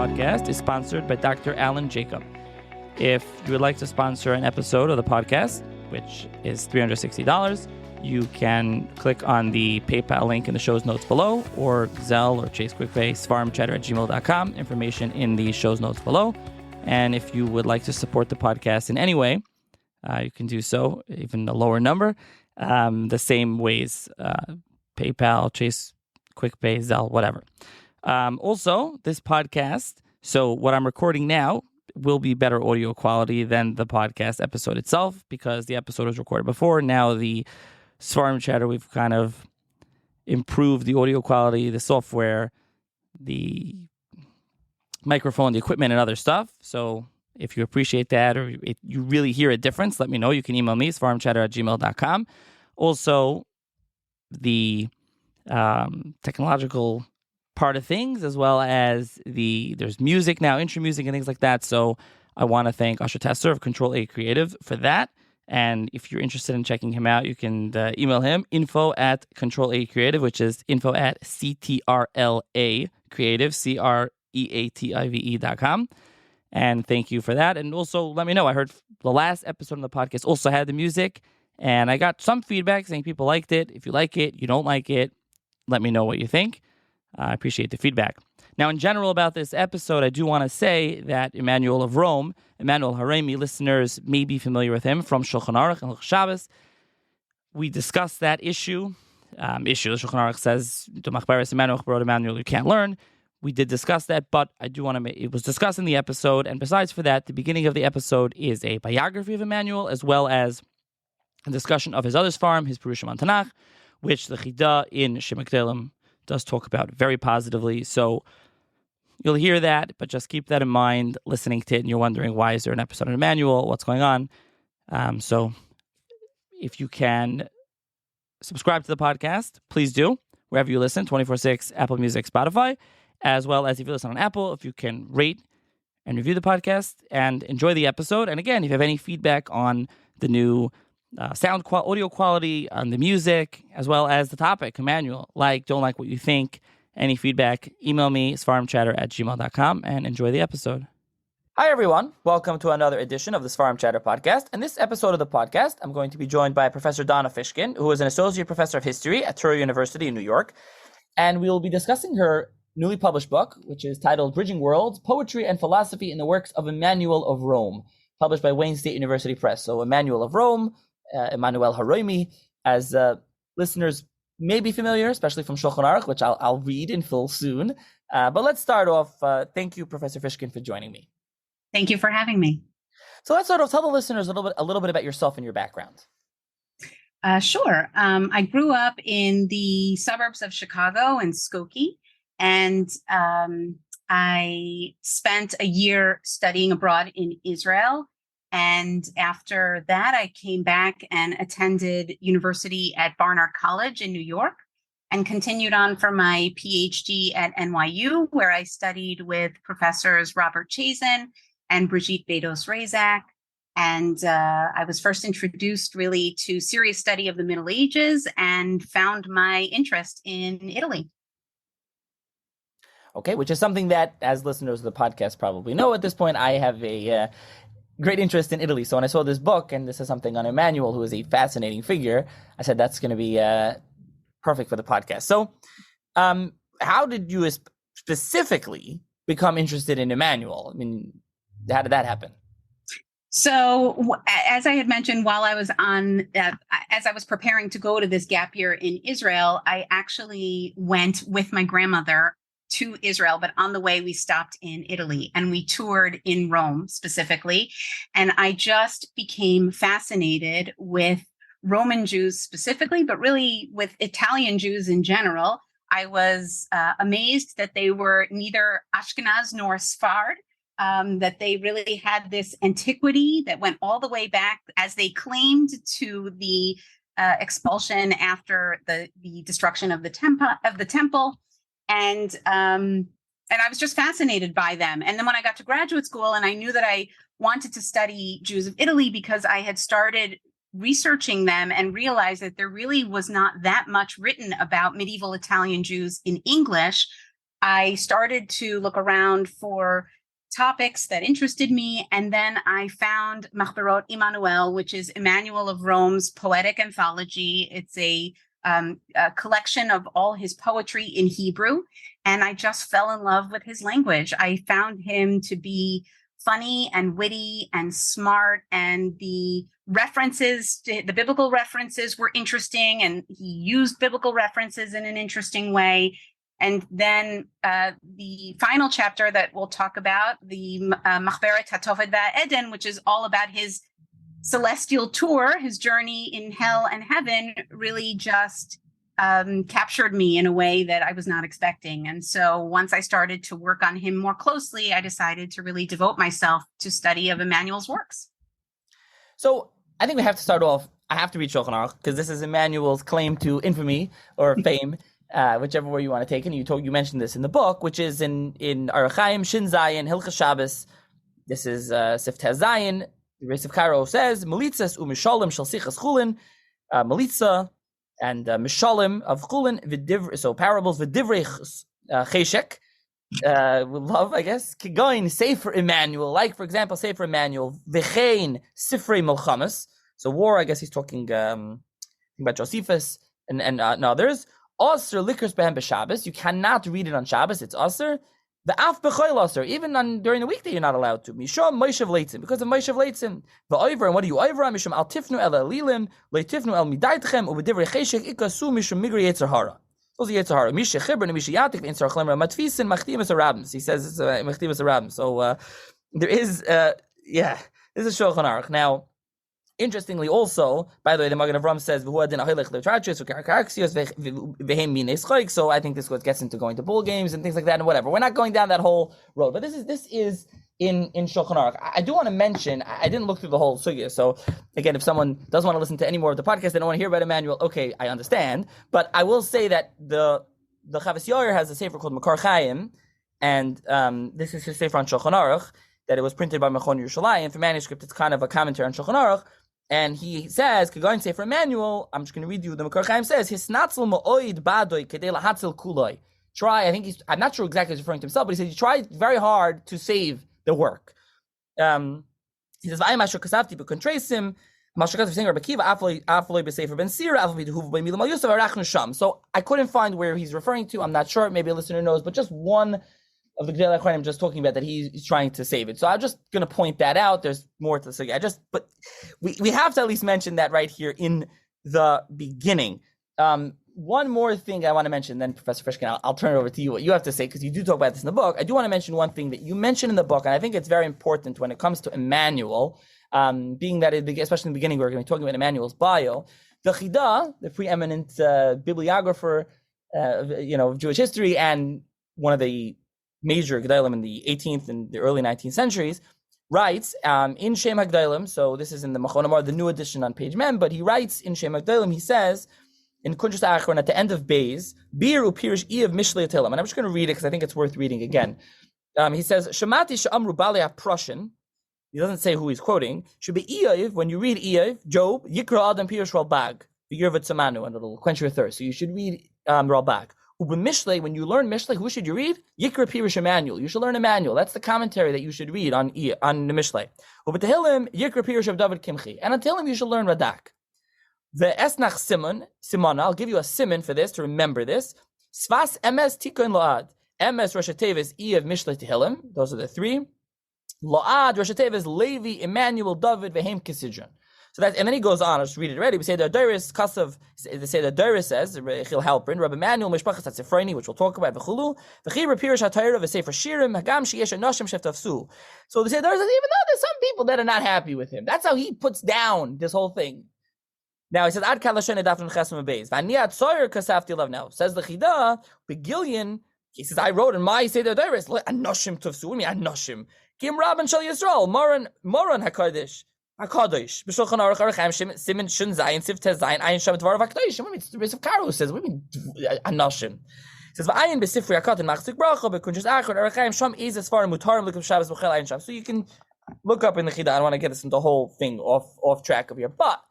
podcast is sponsored by Dr. Alan Jacob. If you would like to sponsor an episode of the podcast, which is $360, you can click on the PayPal link in the show's notes below, or Zelle or Chase QuickPay, svarmchatter@gmail.com, information in the show's notes below. And if you would like to support the podcast in any way, you can do so, even a lower number, the same ways, PayPal, Chase QuickPay, Zelle, whatever. Also, this podcast, so what I'm recording now will be better audio quality than the podcast episode itself, because the episode was recorded before. Now the Svarm Chatter, we've kind of improved the audio quality, the software, the microphone, the equipment, and other stuff. So if you appreciate that, or you really hear a difference, let me know. You can email me, svarmchatter@gmail.com. Also, the technological part of things, as well as there's music now, intro music and things like that. So I want to thank Usher Tesser of Control A Creative for that. And if you're interested in checking him out, you can email him, info@Control A Creative, which is info@CTRLA Creative, CREATIVE.com. And thank you for that. And also let me know. I heard the last episode of the podcast also had the music, and I got some feedback saying people liked it. If you like it, you don't like it, let me know what you think. I appreciate the feedback. Now, in general about this episode, I do want to say that Immanuel of Rome, Immanuel Haremi, listeners may be familiar with him from Shulchan Aruch and Shabbos. We discussed that issue. Shulchan Aruch says, the machberes Immanuel, you can't learn. We did discuss that, but I do want to make it was discussed in the episode. And besides for that, the beginning of the episode is a biography of Immanuel, as well as a discussion of his other farm, his Perushim on Tanach, which the Chida in Shemekdelim does talk about very positively. So you'll hear that, but just keep that in mind listening to it, and you're wondering, why is there an episode of Immanuel? What's going on? So if you can subscribe to the podcast, please do, wherever you listen, 24/6, Apple Music, Spotify, as well as if you listen on Apple, if you can rate and review the podcast and enjoy the episode. And again, if you have any feedback on the new audio quality, on the music, as well as the topic, Immanuel, don't like what you think, any feedback, email me, svarmchatter@gmail.com, and enjoy the episode. Hi, everyone. Welcome to another edition of the Svarm Chatter podcast. In this episode of the podcast, I'm going to be joined by Professor Donna Fishkin, who is an associate professor of history at Touro University in New York. And we will be discussing her newly published book, which is titled Bridging Worlds, Poetry and Philosophy in the Works of Immanuel of Rome, published by Wayne State University Press. So Immanuel of Rome, Immanuel Haremi, as listeners may be familiar, especially from Shulchan Aruch, which I'll read in full soon. But let's start off. Thank you, Professor Fishkin, for joining me. Thank you for having me. So let's start off. Tell the listeners a little bit about yourself and your background. Sure. I grew up in the suburbs of Chicago in Skokie, and I spent a year studying abroad in Israel. And after that, I came back and attended university at Barnard College in New York, and continued on for my PhD at NYU, where I studied with professors Robert Chazen and Brigitte Bedos-Razak. And I was first introduced really to serious study of the Middle Ages and found my interest in Italy. Okay, which is something that, as listeners of the podcast probably know at this point, I have a great interest in Italy. So when I saw this book, and this is something on Immanuel, who is a fascinating figure, I said that's going to be perfect for the podcast. So how did you specifically become interested in Immanuel? I mean, how did that happen? So as I had mentioned, while I was as I was preparing to go to this gap year in Israel, I actually went with my grandmother to Israel, but on the way we stopped in Italy and we toured in Rome specifically. And I just became fascinated with Roman Jews specifically, but really with Italian Jews in general. I was amazed that they were neither Ashkenaz nor Sfard, that they really had this antiquity that went all the way back, as they claimed, to the expulsion after the destruction of the temple. And I was just fascinated by them. And then when I got to graduate school, and I knew that I wanted to study Jews of Italy because I had started researching them and realized that there really was not that much written about medieval Italian Jews in English, I started to look around for topics that interested me, and then I found Macheberes Immanuel, which is Immanuel of Rome's poetic anthology. It's a collection of all his poetry in Hebrew, and I just fell in love with his language. I found him to be funny and witty and smart, and the references, the biblical references were interesting, and he used biblical references in an interesting way. And then the final chapter that we'll talk about, the Macheberes HaTofet V'HaEden, which is all about his celestial tour, his journey in hell and heaven, really just captured me in a way that I was not expecting. And so once I started to work on him more closely, I decided to really devote myself to study of Immanuel's works. So I think we have to start off, I have to read Shulchan Aruch, because this is Immanuel's claim to infamy or fame, whichever way you want to take it. And you mentioned this in the book, which is in Arachaim, Shin Zayin, Hilchas Shabbos. This is Sifteh Zayin. The Race of Cairo says, Melitzas u'mishalim shel sichas chulin, Melitza and mishalim of chulin, so parables, v'divrei cheshek, with love, I guess, kigoin, Sefer Immanuel, like, for example, Sefer Immanuel, v'chein, Sifrei Melchamas, so war, I guess he's talking about Josephus and others. Issur likros behem b'Shabbos, you cannot read it on Shabbos, it's issur. The af b'choil issur, even during the weekday, you're not allowed to. Misham Moshev Leitzim, because of Moshev Leitzim. V'oiver, and what do you over? Misham al tifnu el elilim, leitifnu el midaitchem, u'b'divrei cheshek ikasu misham migri yetzer hara. Those are yetzer hara. Misha chibur and misha yatik v'intzar chlemer matfisin machtimas arabim. He says it's machtimas arabim. So there is, this is Shulchan Aruch. Now, interestingly, also, by the way, the Magen of Rome says, so I think this gets into going to bowl games and things like that and whatever. We're not going down that whole road, but this is in Shulchan Aruch. I do want to mention, I didn't look through the whole sugya, so again, if someone does want to listen to any more of the podcast, they don't want to hear about Immanuel, okay, I understand, but I will say that the Chavas Yair has a sefer called Makar Chaim, and this is his sefer on Shulchan Aruch, that it was printed by Mechon Yerushalayim. For manuscript, it's kind of a commentary on Shulchan Aruch. And he says, "Going say for Immanuel, I'm just going to read you. The Makar Chaim says, "Hisnatzl ma'oid badoy kedei lahatzil kuloi." Try. I think I'm not sure exactly he's referring to himself, but he said he tried very hard to save the work. He says, "V'ayim asher kasavti b'kontreisim, masher kasav singer b'kiva afloi b'sefer ben sira afloi b'huv b'milam al yosef arachnu sham." So I couldn't find where he's referring to. I'm not sure. Maybe a listener knows, but just one of the Gedolei Achronim just talking about that he's trying to save it. So I'm just going to point that out. There's more to say. But we have to at least mention that right here in the beginning. One more thing I want to mention, then Professor Fishkin, I'll turn it over to you, what you have to say, because you do talk about this in the book. I do want to mention one thing that you mentioned in the book, and I think it's very important when it comes to Immanuel, being that, especially in the beginning, we're going to be talking about Immanuel's bio. The Chida, the preeminent bibliographer, of Jewish history, and one of the major Gedolim in the 18th and the early 19th centuries, writes in Shem HaGedolim, so this is in the Machon Amar, the new edition on page Mem, but he writes in Shem HaGedolim, he says, in Kuntres Achron, at the end of Beis, Bir upirish I of Mishlei Tehillim, and I'm just going to read it because I think it's worth reading again. He says, Shemati she'amru balei ha-Prussian, he doesn't say who he's quoting, should be Eiv, when you read Eiv, Job, Yikra Adam Pirish Ralbag, V'yirvat Samanu, and it'll quench your thirst. So you should read Ralbag. Mishlei, when you learn Mishlei, who should you read? Yikra Pirish Immanuel. You should learn Immanuel. That's the commentary that you should read on the Mishlei. Ubetehillim Yikra Pirish of David Kimchi. And on Tehillim you should learn Radak. The Esnach Simon. I'll give you a simon for this to remember this. Svas Emes Tikon Load. Emes Rosh Tevis E of Mishlei Tehillim. Those are the three. Load Rosh Tevis Levi Immanuel David Vehem Kisidron. So that, and then he goes on. I'll just read it already. We say the Doris Kasav. They say the Doris says Chil Halprin, Rabbi Immanuel Mishpachas Hatzifroni, which we'll talk about. V'chulu v'chi Rapirish HaTorah v'Sefer Shirim Hagam Sheyesh Anoshim Sheftafsu. So they say Doris says even though there's some people that are not happy with him, that's how he puts down this whole thing. Now he says Ad Kalashon Edafon Chesam Beis V'Aniat Tzoyer Kasafti Love. Now says the Chida Begillion. He says I wrote in my Seder Doris Anoshim Tafsu. What do you mean Anoshim? Kim Rabban Shal Yisrael Moran Hakadosh. HaKadosh, B'Shulchan Aruch Aruch Siman Shun Zayin Sifteh Zayin Ayin Shem Dvar HaKadosh. What do you mean? The Race of Cairo says. What do you mean? Anoshim. It says V'ayin B'Sifrei HaKatan Machzik Bracha B'Kuntres Achron Aruchayim Sham Iz Esfarim Mutarim L'Kum Shabbos B'Chel Ayin Sham. So you can look up in the Chida. I don't want to get us into the whole thing off track of here. But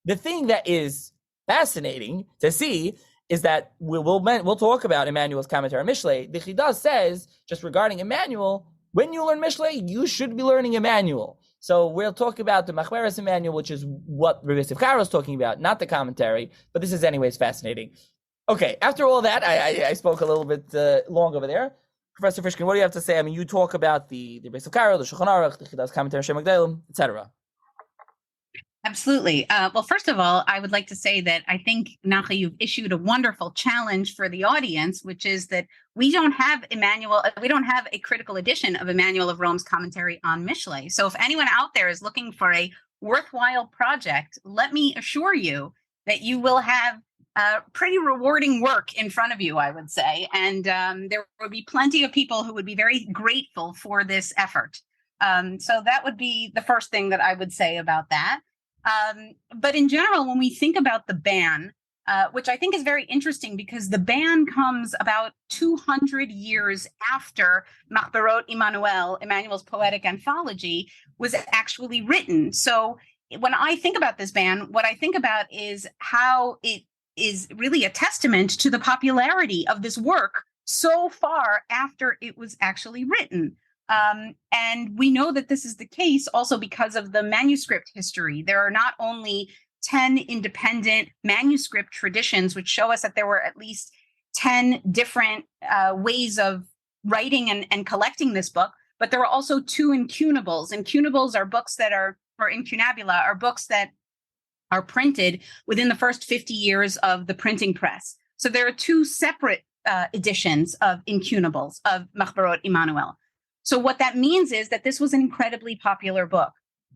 the thing that is fascinating to see is that we'll talk about Immanuel's commentary on Mishlei. The Chida says, just regarding Immanuel, when you learn Mishlei, you should be learning Immanuel. So we'll talk about the Macheberes Immanuel, which is what Rabbi Simcha is talking about, not the commentary, but this is anyways fascinating. Okay, after all that, I spoke a little bit long over there. Professor Fishkin, what do you have to say? I mean, you talk about the Rabbi Simcha, the Shulchan Aruch, the Chida's commentary, Shem Magdalim, etc. Absolutely. Well, first of all, I would like to say that I think, Nachi, you've issued a wonderful challenge for the audience, which is that we don't have a critical edition of Immanuel of Rome's commentary on Mishlei. So if anyone out there is looking for a worthwhile project, let me assure you that you will have pretty rewarding work in front of you, I would say. And there would be plenty of people who would be very grateful for this effort. So that would be the first thing that I would say about that. But in general, when we think about the ban, which I think is very interesting because the ban comes about 200 years after Macheberes Immanuel, Immanuel's poetic anthology, was actually written. So when I think about this ban, what I think about is how it is really a testament to the popularity of this work so far after it was actually written. And we know that this is the case also because of the manuscript history. There are not only 10 independent manuscript traditions, which show us that there were at least 10 different ways of writing and collecting this book, but there are also 2 incunables. Incunables are books that are, or incunabula, are books that are printed within the first 50 years of the printing press. So there are 2 separate editions of incunables of Macheberes Immanuel. So what that means is that this was an incredibly popular book.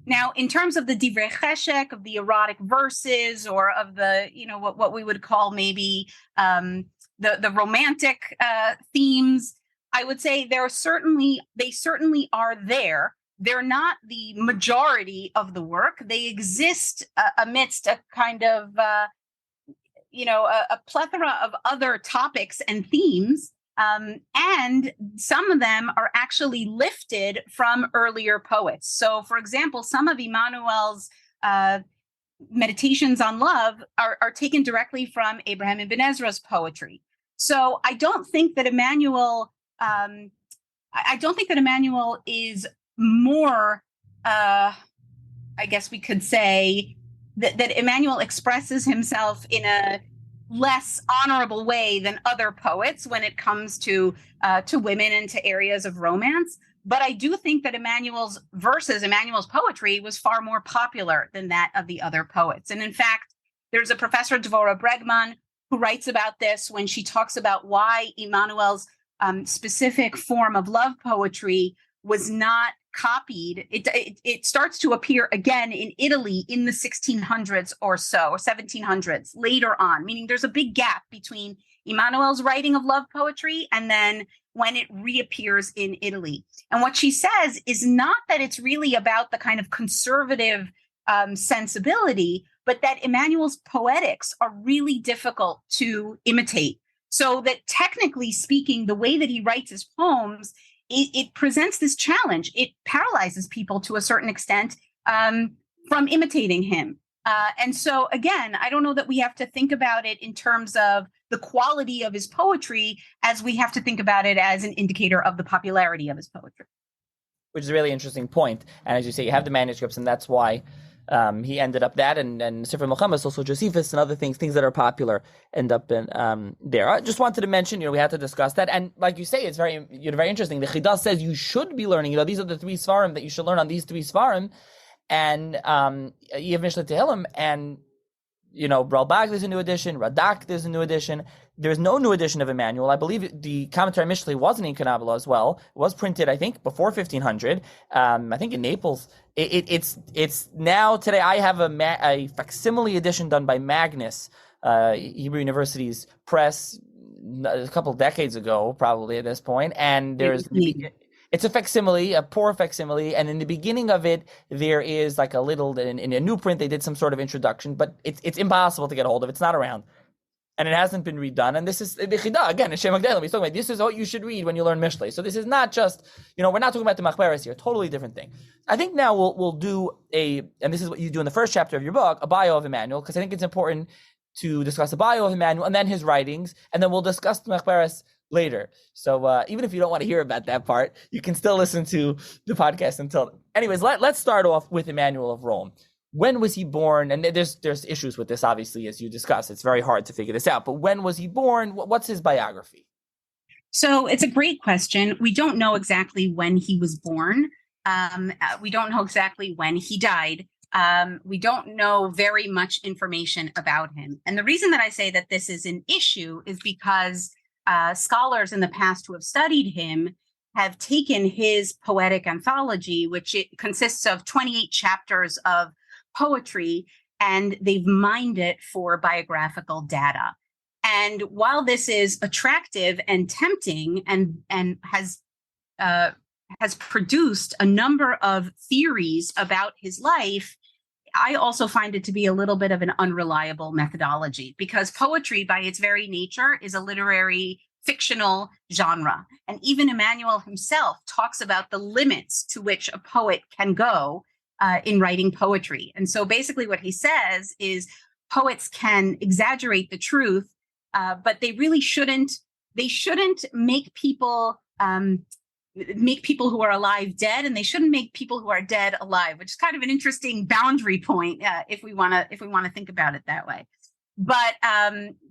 Now, in terms of the divrei cheshek, of the erotic verses, or of the, what we would call maybe the romantic themes, I would say they certainly are there. They're not the majority of the work. They exist amidst a kind of, a plethora of other topics and themes. And some of them are actually lifted from earlier poets. So, for example, some of Immanuel's meditations on love are taken directly from Abraham Ibn Ezra's poetry. So I don't think that Immanuel, is more, I guess we could say that Immanuel expresses himself in a less honorable way than other poets when it comes to women and to areas of romance. But I do think that Immanuel's poetry was far more popular than that of the other poets. And in fact, there's a professor, Dvorah Bregman, who writes about this when she talks about why Immanuel's specific form of love poetry was not copied. It starts to appear again in Italy in the 1600s or so, or 1700s later on, meaning there's a big gap between Immanuel's writing of love poetry and then when it reappears in Italy. And what she says is not that it's really about the kind of conservative sensibility, but that Immanuel's poetics are really difficult to imitate. So that technically speaking, the way that he writes his poems, it presents this challenge. It paralyzes people to a certain extent from imitating him. And so, again, I don't know that we have to think about it in terms of the quality of his poetry as we have to think about it as an indicator of the popularity of his poetry. Which is a really interesting point. And as you say, you have the manuscripts, and that's why he ended up that, and Sefer Milchemes, also Josephus and other things that are popular end up in there. I just wanted to mention, we had to discuss that. And like you say, it's very interesting. The Chida says you should be learning, these are the 3 Svarim that you should learn on these 3 Svarim. And you have Mishlei Tehillim, and Bralbag, there's a new edition. Radak, there's a new edition. There's no new edition of Immanuel. I believe the commentary Mishlei was in Incunabula as well. It was printed, I think, before 1500. I think in Naples. It's now today. I have a facsimile edition done by Magnus, Hebrew University's press, a couple of decades ago, probably at this point. And it's a facsimile, a poor facsimile, and in the beginning of it, there is like a little, in a new print, they did some sort of introduction, but it's impossible to get a hold of. It's not around. And it hasn't been redone. And this is the Chida, again, Shem Magdalim, he's talking about, this is what you should read when you learn Mishlei. So this is not just, we're not talking about the machberes here, totally different thing. I think now we'll do and this is what you do in the first chapter of your book, a bio of Immanuel, because I think it's important to discuss the bio of Immanuel and then his writings, and then we'll discuss the machberes later. So even if you don't want to hear about that part, you can still listen to the podcast until. Anyways, let's start off with Immanuel of Rome. When was he born? And there's issues with this, obviously, as you discussed. It's very hard to figure this out. But when was he born? What's his biography? So it's a great question. We don't know exactly when he was born. We don't know exactly when he died. We don't know very much information about him. And the reason that I say that this is an issue is because scholars in the past who have studied him have taken his poetic anthology, which it consists of 28 chapters of poetry, and they've mined it for biographical data. And while this is attractive and tempting and has produced a number of theories about his life, I also find it to be a little bit of an unreliable methodology, because poetry by its very nature is a literary fictional genre. And even Immanuel himself talks about the limits to which a poet can go in writing poetry. And so basically what he says is poets can exaggerate the truth, but they really shouldn't make people who are alive dead, and they shouldn't make people who are dead alive, which is kind of an interesting boundary point if we want to think about it that way. But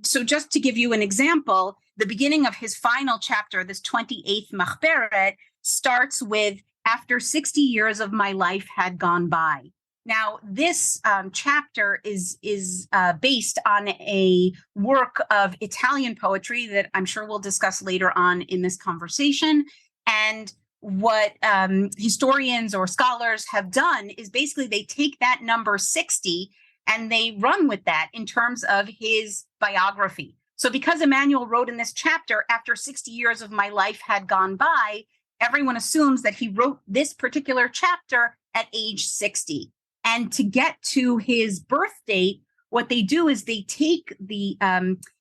so just to give you an example, the beginning of his final chapter, this 28th machberes, starts with, "After 60 years of my life had gone by." Now, this chapter is based on a work of Italian poetry that I'm sure we'll discuss later on in this conversation. And what historians or scholars have done is basically they take that number 60 and they run with that in terms of his biography. So because Immanuel wrote in this chapter, "After 60 years of my life had gone by," everyone assumes that he wrote this particular chapter at age 60. And to get to his birth date, what they do is they take the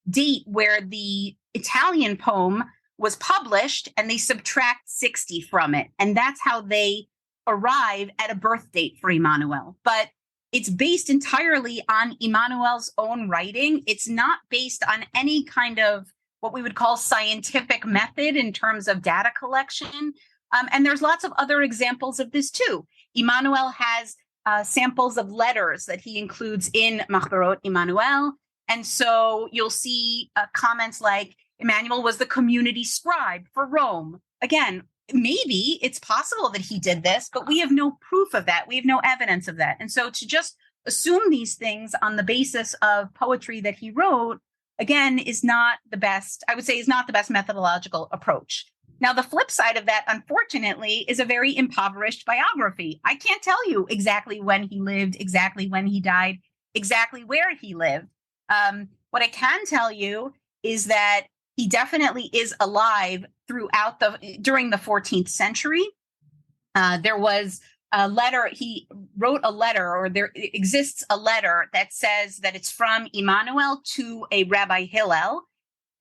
date where the Italian poem was published and they subtract 60 from it. And that's how they arrive at a birth date for Immanuel. But it's based entirely on Immanuel's own writing. It's not based on any kind of what we would call scientific method in terms of data collection. And there's lots of other examples of this too. Immanuel has samples of letters that he includes in Macheberes Immanuel. And so you'll see comments like, "Immanuel was the community scribe for Rome." Again, maybe it's possible that he did this, but we have no proof of that. We have no evidence of that. And so to just assume these things on the basis of poetry that he wrote, again, is not the best, I would say, is not the best methodological approach. Now, the flip side of that, unfortunately, is a very impoverished biography. I can't tell you exactly when he lived, exactly when he died, exactly where he lived. What I can tell you is that he definitely is alive during the 14th century. There was a letter, he wrote a letter, or there exists a letter that says that it's from Immanuel to a Rabbi Hillel.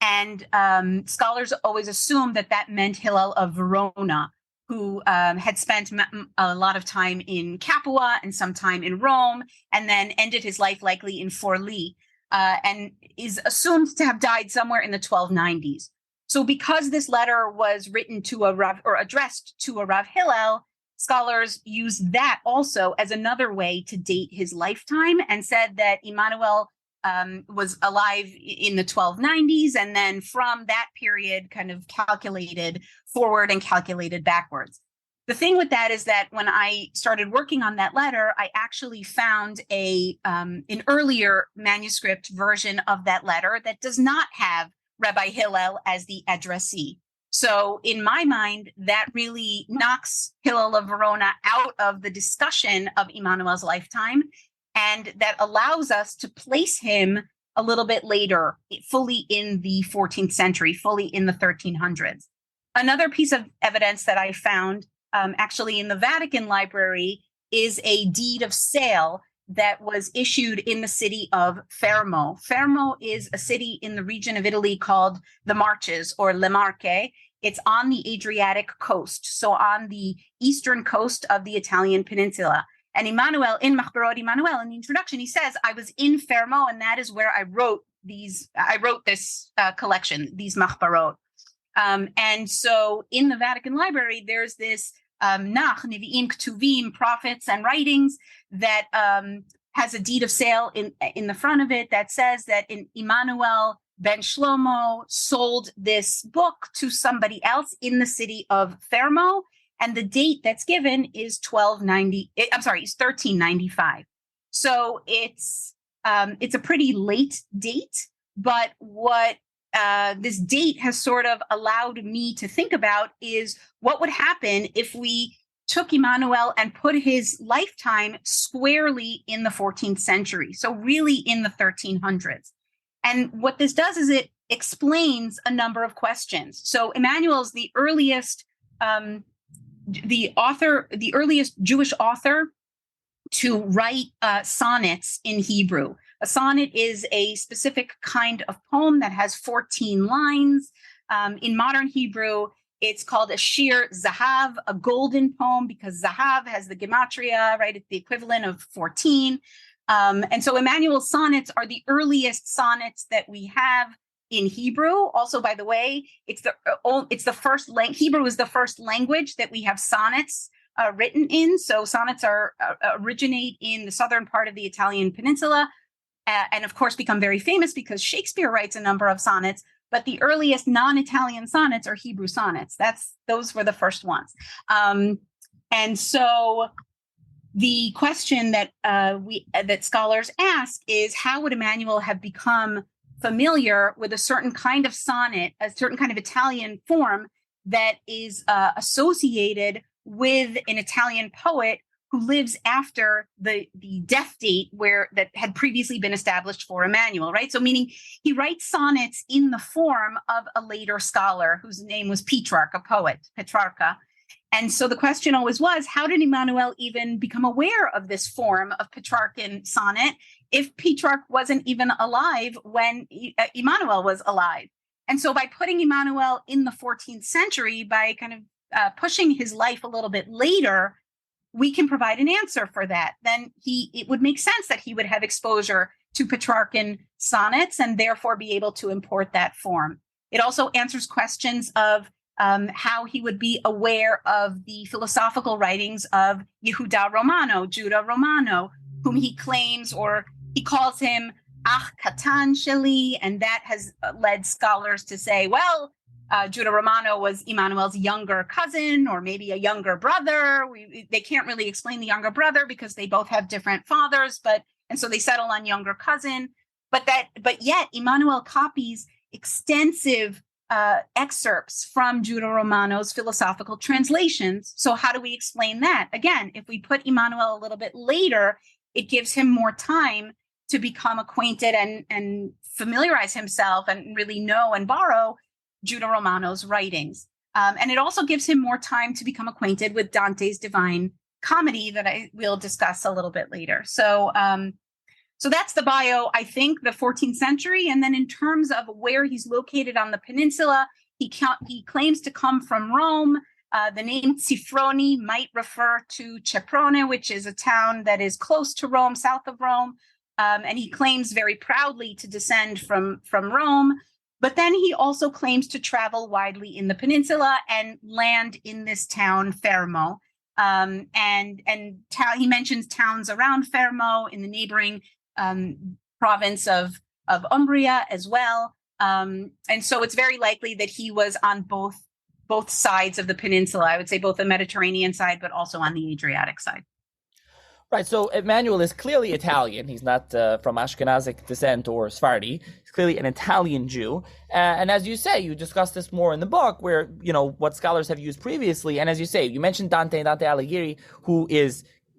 And scholars always assume that that meant Hillel of Verona, who had spent a lot of time in Capua and some time in Rome, and then ended his life likely in Forlì, and is assumed to have died somewhere in the 1290s. So because this letter was written to a Rav, or addressed to a Rav Hillel, scholars use that also as another way to date his lifetime, and said that Immanuel was alive in the 1290s, and then from that period kind of calculated forward and calculated backwards. The thing with that is that when I started working on that letter, I actually found an earlier manuscript version of that letter that does not have Rabbi Hillel as the addressee. So in my mind, that really knocks Hillel of Verona out of the discussion of Immanuel's lifetime, and that allows us to place him a little bit later, fully in the 14th century, fully in the 1300s. Another piece of evidence that I found actually in the Vatican Library is a deed of sale that was issued in the city of Fermo. Fermo is a city in the region of Italy called the Marches, or Le Marche. It's on the Adriatic coast, so on the eastern coast of the Italian peninsula. And Immanuel, in Macheberes Immanuel, in the introduction, he says, I was in Fermo, and that is where I wrote this collection, these Macheberes. And so in the Vatican Library, there's this Nach, Nevi'im, Ktuvim, prophets and writings that has a deed of sale in the front of it that says that Immanuel ben Shlomo sold this book to somebody else in the city of Fermo. And the date that's given is 1395. So it's a pretty late date, but what this date has sort of allowed me to think about is what would happen if we took Immanuel and put his lifetime squarely in the 14th century. So really in the 1300s. And what this does is it explains a number of questions. So Immanuel's the earliest the earliest Jewish author to write sonnets in Hebrew. A sonnet is a specific kind of poem that has 14 lines. In modern Hebrew, it's called a shir zahav, a golden poem, because zahav has the gematria, right? It's the equivalent of 14. And so Immanuel's sonnets are the earliest sonnets that we have in Hebrew. Also, by the way, it's the first Hebrew is the first language that we have sonnets written in. So sonnets originate in the southern part of the Italian peninsula, and of course become very famous because Shakespeare writes a number of sonnets. But the earliest non-Italian sonnets are Hebrew sonnets. Those were the first ones. And so the question that that scholars ask is, how would Immanuel have become familiar with a certain kind of sonnet, a certain kind of Italian form that is associated with an Italian poet who lives after the death date that had previously been established for Immanuel, right? So meaning he writes sonnets in the form of a later scholar whose name was Petrarch, a poet, Petrarca. And so the question always was, how did Immanuel even become aware of this form of Petrarchan sonnet if Petrarch wasn't even alive when Immanuel was alive? And so by putting Immanuel in the 14th century, by kind of pushing his life a little bit later, we can provide an answer for that. Then it would make sense that he would have exposure to Petrarchan sonnets and therefore be able to import that form. It also answers questions of how he would be aware of the philosophical writings of Judah Romano, whom he claims, or he calls him Ach Katan Sheli, and that has led scholars to say, well, Judah Romano was Immanuel's younger cousin, or maybe a younger brother. They can't really explain the younger brother because they both have different fathers, and so they settle on younger cousin. But yet Immanuel copies extensive excerpts from Judah Romano's philosophical translations. So how do we explain that? Again, if we put Immanuel a little bit later, it gives him more time to become acquainted and familiarize himself and really know and borrow Judah Romano's writings. And it also gives him more time to become acquainted with Dante's Divine Comedy that I will discuss a little bit later. So that's the bio, I think, the 14th century. And then in terms of where he's located on the peninsula, he claims to come from Rome. The name Cifroni might refer to Ceprone, which is a town that is close to Rome, south of Rome. And he claims very proudly to descend from Rome. But then he also claims to travel widely in the peninsula and land in this town, Fermo. He mentions towns around Fermo in the neighboring province of Umbria as well. And so it's very likely that he was on both sides of the peninsula. I would say both the Mediterranean side, but also on the Adriatic side. Right, so Immanuel is clearly Italian. He's not from Ashkenazic descent or Sephardi. He's clearly an Italian Jew. And as you say, you discuss this more in the book, where, what scholars have used previously. And as you say, you mentioned Dante Alighieri, who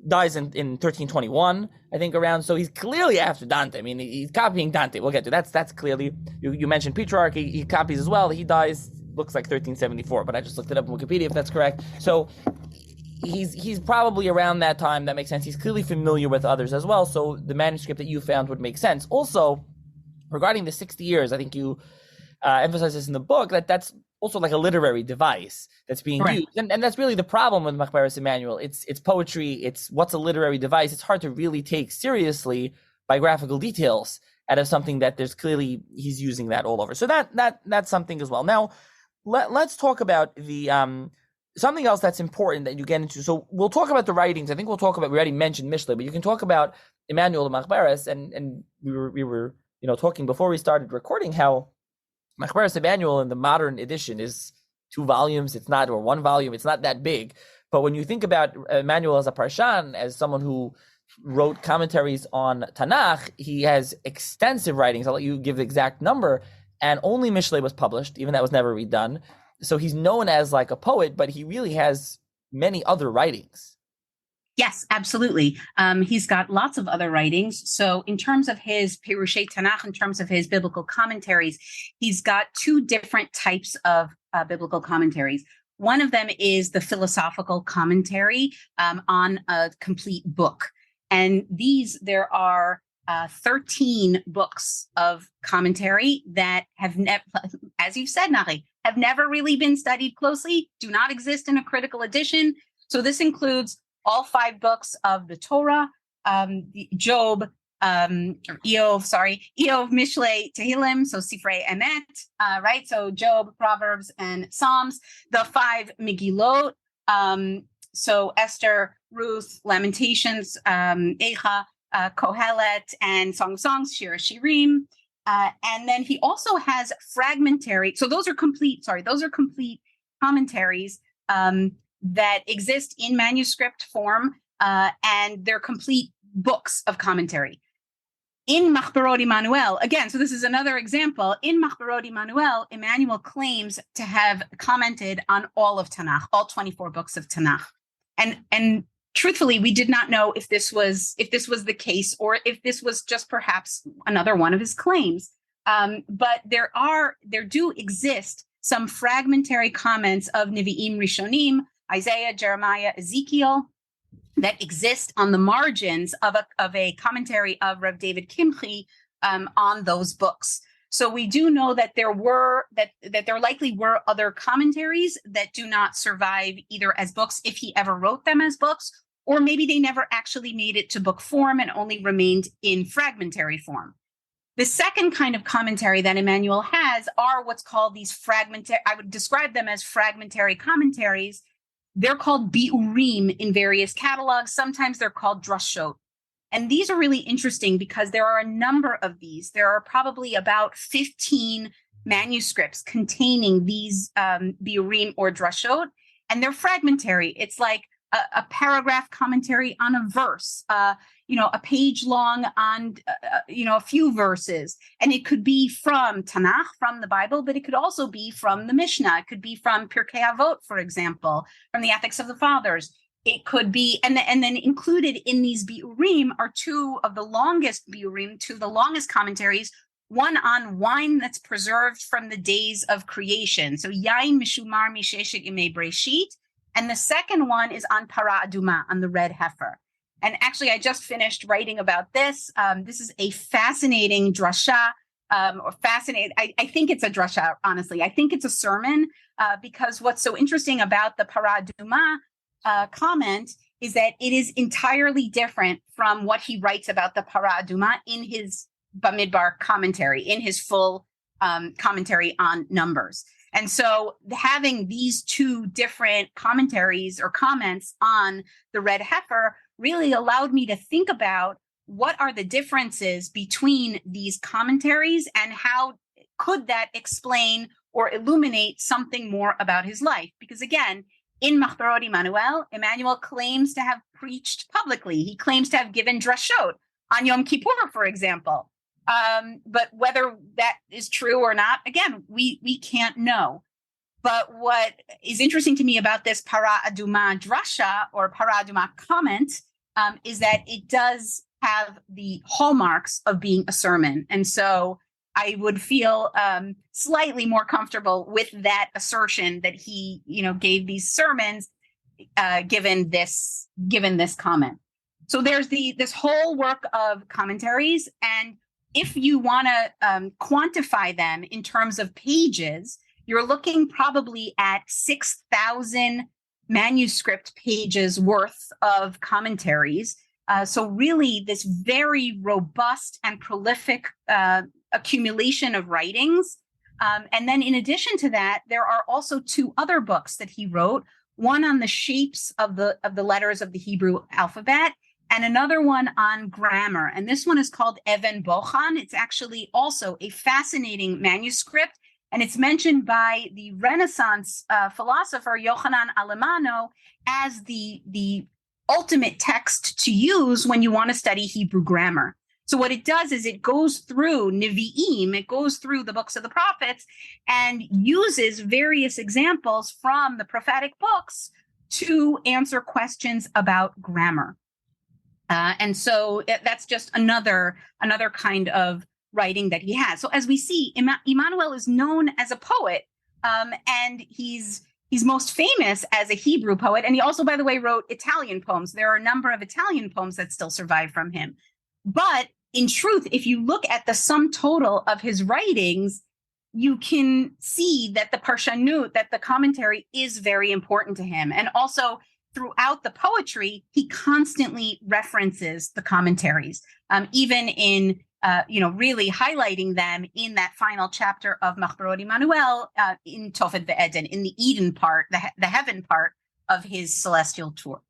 dies in 1321, I think, around. So he's clearly after Dante. I mean, he's copying Dante. We'll get to that's clearly. You mentioned Petrarch. He copies as well. He dies, looks like 1374, but I just looked it up on Wikipedia if that's correct. So he's probably around that time. That makes sense. He's clearly familiar with others as well. So the manuscript that you found would make sense. Also, regarding the 60 years, I think you emphasize this in the book, that's also like a literary device that's being used. And that's really the problem with Macheberes Immanuel. It's poetry. It's what's a literary device. It's hard to really take seriously biographical details out of something that there's clearly he's using that all over. So that's something as well. Now, let's talk about the something else that's important that you get into. So we'll talk about the writings. I think we already mentioned Mishlei, but you can talk about Immanuel the Macheberes, and we were talking before we started recording how Macheberes Immanuel in the modern edition is 2 volumes. It's not, or 1 volume. It's not that big. But when you think about Immanuel as a parshan, as someone who wrote commentaries on Tanach, he has extensive writings. I'll let you give the exact number. And only Mishlei was published, even that was never redone. So he's known as like a poet, but he really has many other writings. Yes, absolutely. He's got lots of other writings. So in terms of his Pirushei Tanach, in terms of his biblical commentaries, he's got 2 different types of biblical commentaries. One of them is the philosophical commentary on a complete book. And there are 13 books of commentary that have never, as you've said, Nachi, have never really been studied closely, do not exist in a critical edition. So this includes all 5 books of the Torah, Job, Eov, Mishlei, Tehillim, so Sifrei Emet, right? So Job, Proverbs, and Psalms, the 5 Megillot, so Esther, Ruth, Lamentations, Eicha, Kohelet, and Song of Songs, Shir Shirim. And then he also has fragmentary, so those are complete commentaries that exist in manuscript form, and they're complete books of commentary. In Macheberes Immanuel, again, so this is another example. In Macheberes Immanuel claims to have commented on all of Tanach, all 24 books of Tanach. And truthfully, we did not know if this was the case or if this was just perhaps another one of his claims. But there do exist some fragmentary comments of Nevi'im Rishonim, Isaiah, Jeremiah, Ezekiel, that exist on the margins of a commentary of Rav David Kimchi on those books. So we do know that there likely were other commentaries that do not survive either as books, if he ever wrote them as books, or maybe they never actually made it to book form and only remained in fragmentary form. The second kind of commentary that Immanuel has are what's called these fragmentary, I would describe them as fragmentary commentaries. They're called bi'urim in various catalogs. Sometimes they're called drashot. And these are really interesting because there are a number of these. There are probably about 15 manuscripts containing these bi'urim or drashot, and they're fragmentary. It's like a paragraph commentary on a verse, a page long on, a few verses. And it could be from Tanach, from the Bible, but it could also be from the Mishnah. It could be from Pirkei Avot, for example, from the Ethics of the Fathers. It could be, and then included in these bi'urim are 2 of the longest bi'urim, 2 of the longest commentaries, one on wine that's preserved from the days of creation. So Yain Mishumar Misheshek Imei Breshit. And the second one is on Para Aduma, on the red heifer. And actually, I just finished writing about this. This is a fascinating drasha, I think it's a drasha, honestly. I think it's a sermon, because what's so interesting about the Para Aduma comment is that it is entirely different from what he writes about the Para Aduma in his Bamidbar commentary, in his full commentary on Numbers. And so having these 2 different commentaries or comments on the red heifer really allowed me to think about what are the differences between these commentaries and how could that explain or illuminate something more about his life. Because again, in Macheberes Immanuel claims to have preached publicly. He claims to have given drashot on Yom Kippur, for example. But whether that is true or not, again, we can't know. But what is interesting to me about this Para Aduma drasha or Para Aduma comment is that it does have the hallmarks of being a sermon. And so I would feel slightly more comfortable with that assertion that he, gave these sermons given this comment. So there's this whole work of commentaries, and if you want to quantify them in terms of pages, you're looking probably at 6,000 manuscript pages worth of commentaries. So really, this very robust and prolific accumulation of writings. And then in addition to that, there are also two other books that he wrote, one on the shapes of the letters of the Hebrew alphabet, and another one on grammar. And this one is called Even Bochan. It's actually also a fascinating manuscript, and it's mentioned by the Renaissance philosopher Yochanan Alemano as the ultimate text to use when you want to study Hebrew grammar. So what it does is it goes through Nevi'im, it goes through the books of the prophets, and uses various examples from the prophetic books to answer questions about grammar. And so that's just another kind of writing that he has. So as we see, Immanuel is known as a poet, and he's most famous as a Hebrew poet. And he also, by the way, wrote Italian poems. There are a number of Italian poems that still survive from him. But in truth, if you look at the sum total of his writings, you can see that the parshanut, that the commentary is very important to him. And also throughout the poetry, he constantly references the commentaries, even in, really highlighting them in that final chapter of Macheberes Immanuel in HaTofet V'haEden, in the Eden part, the heaven part of his celestial tour.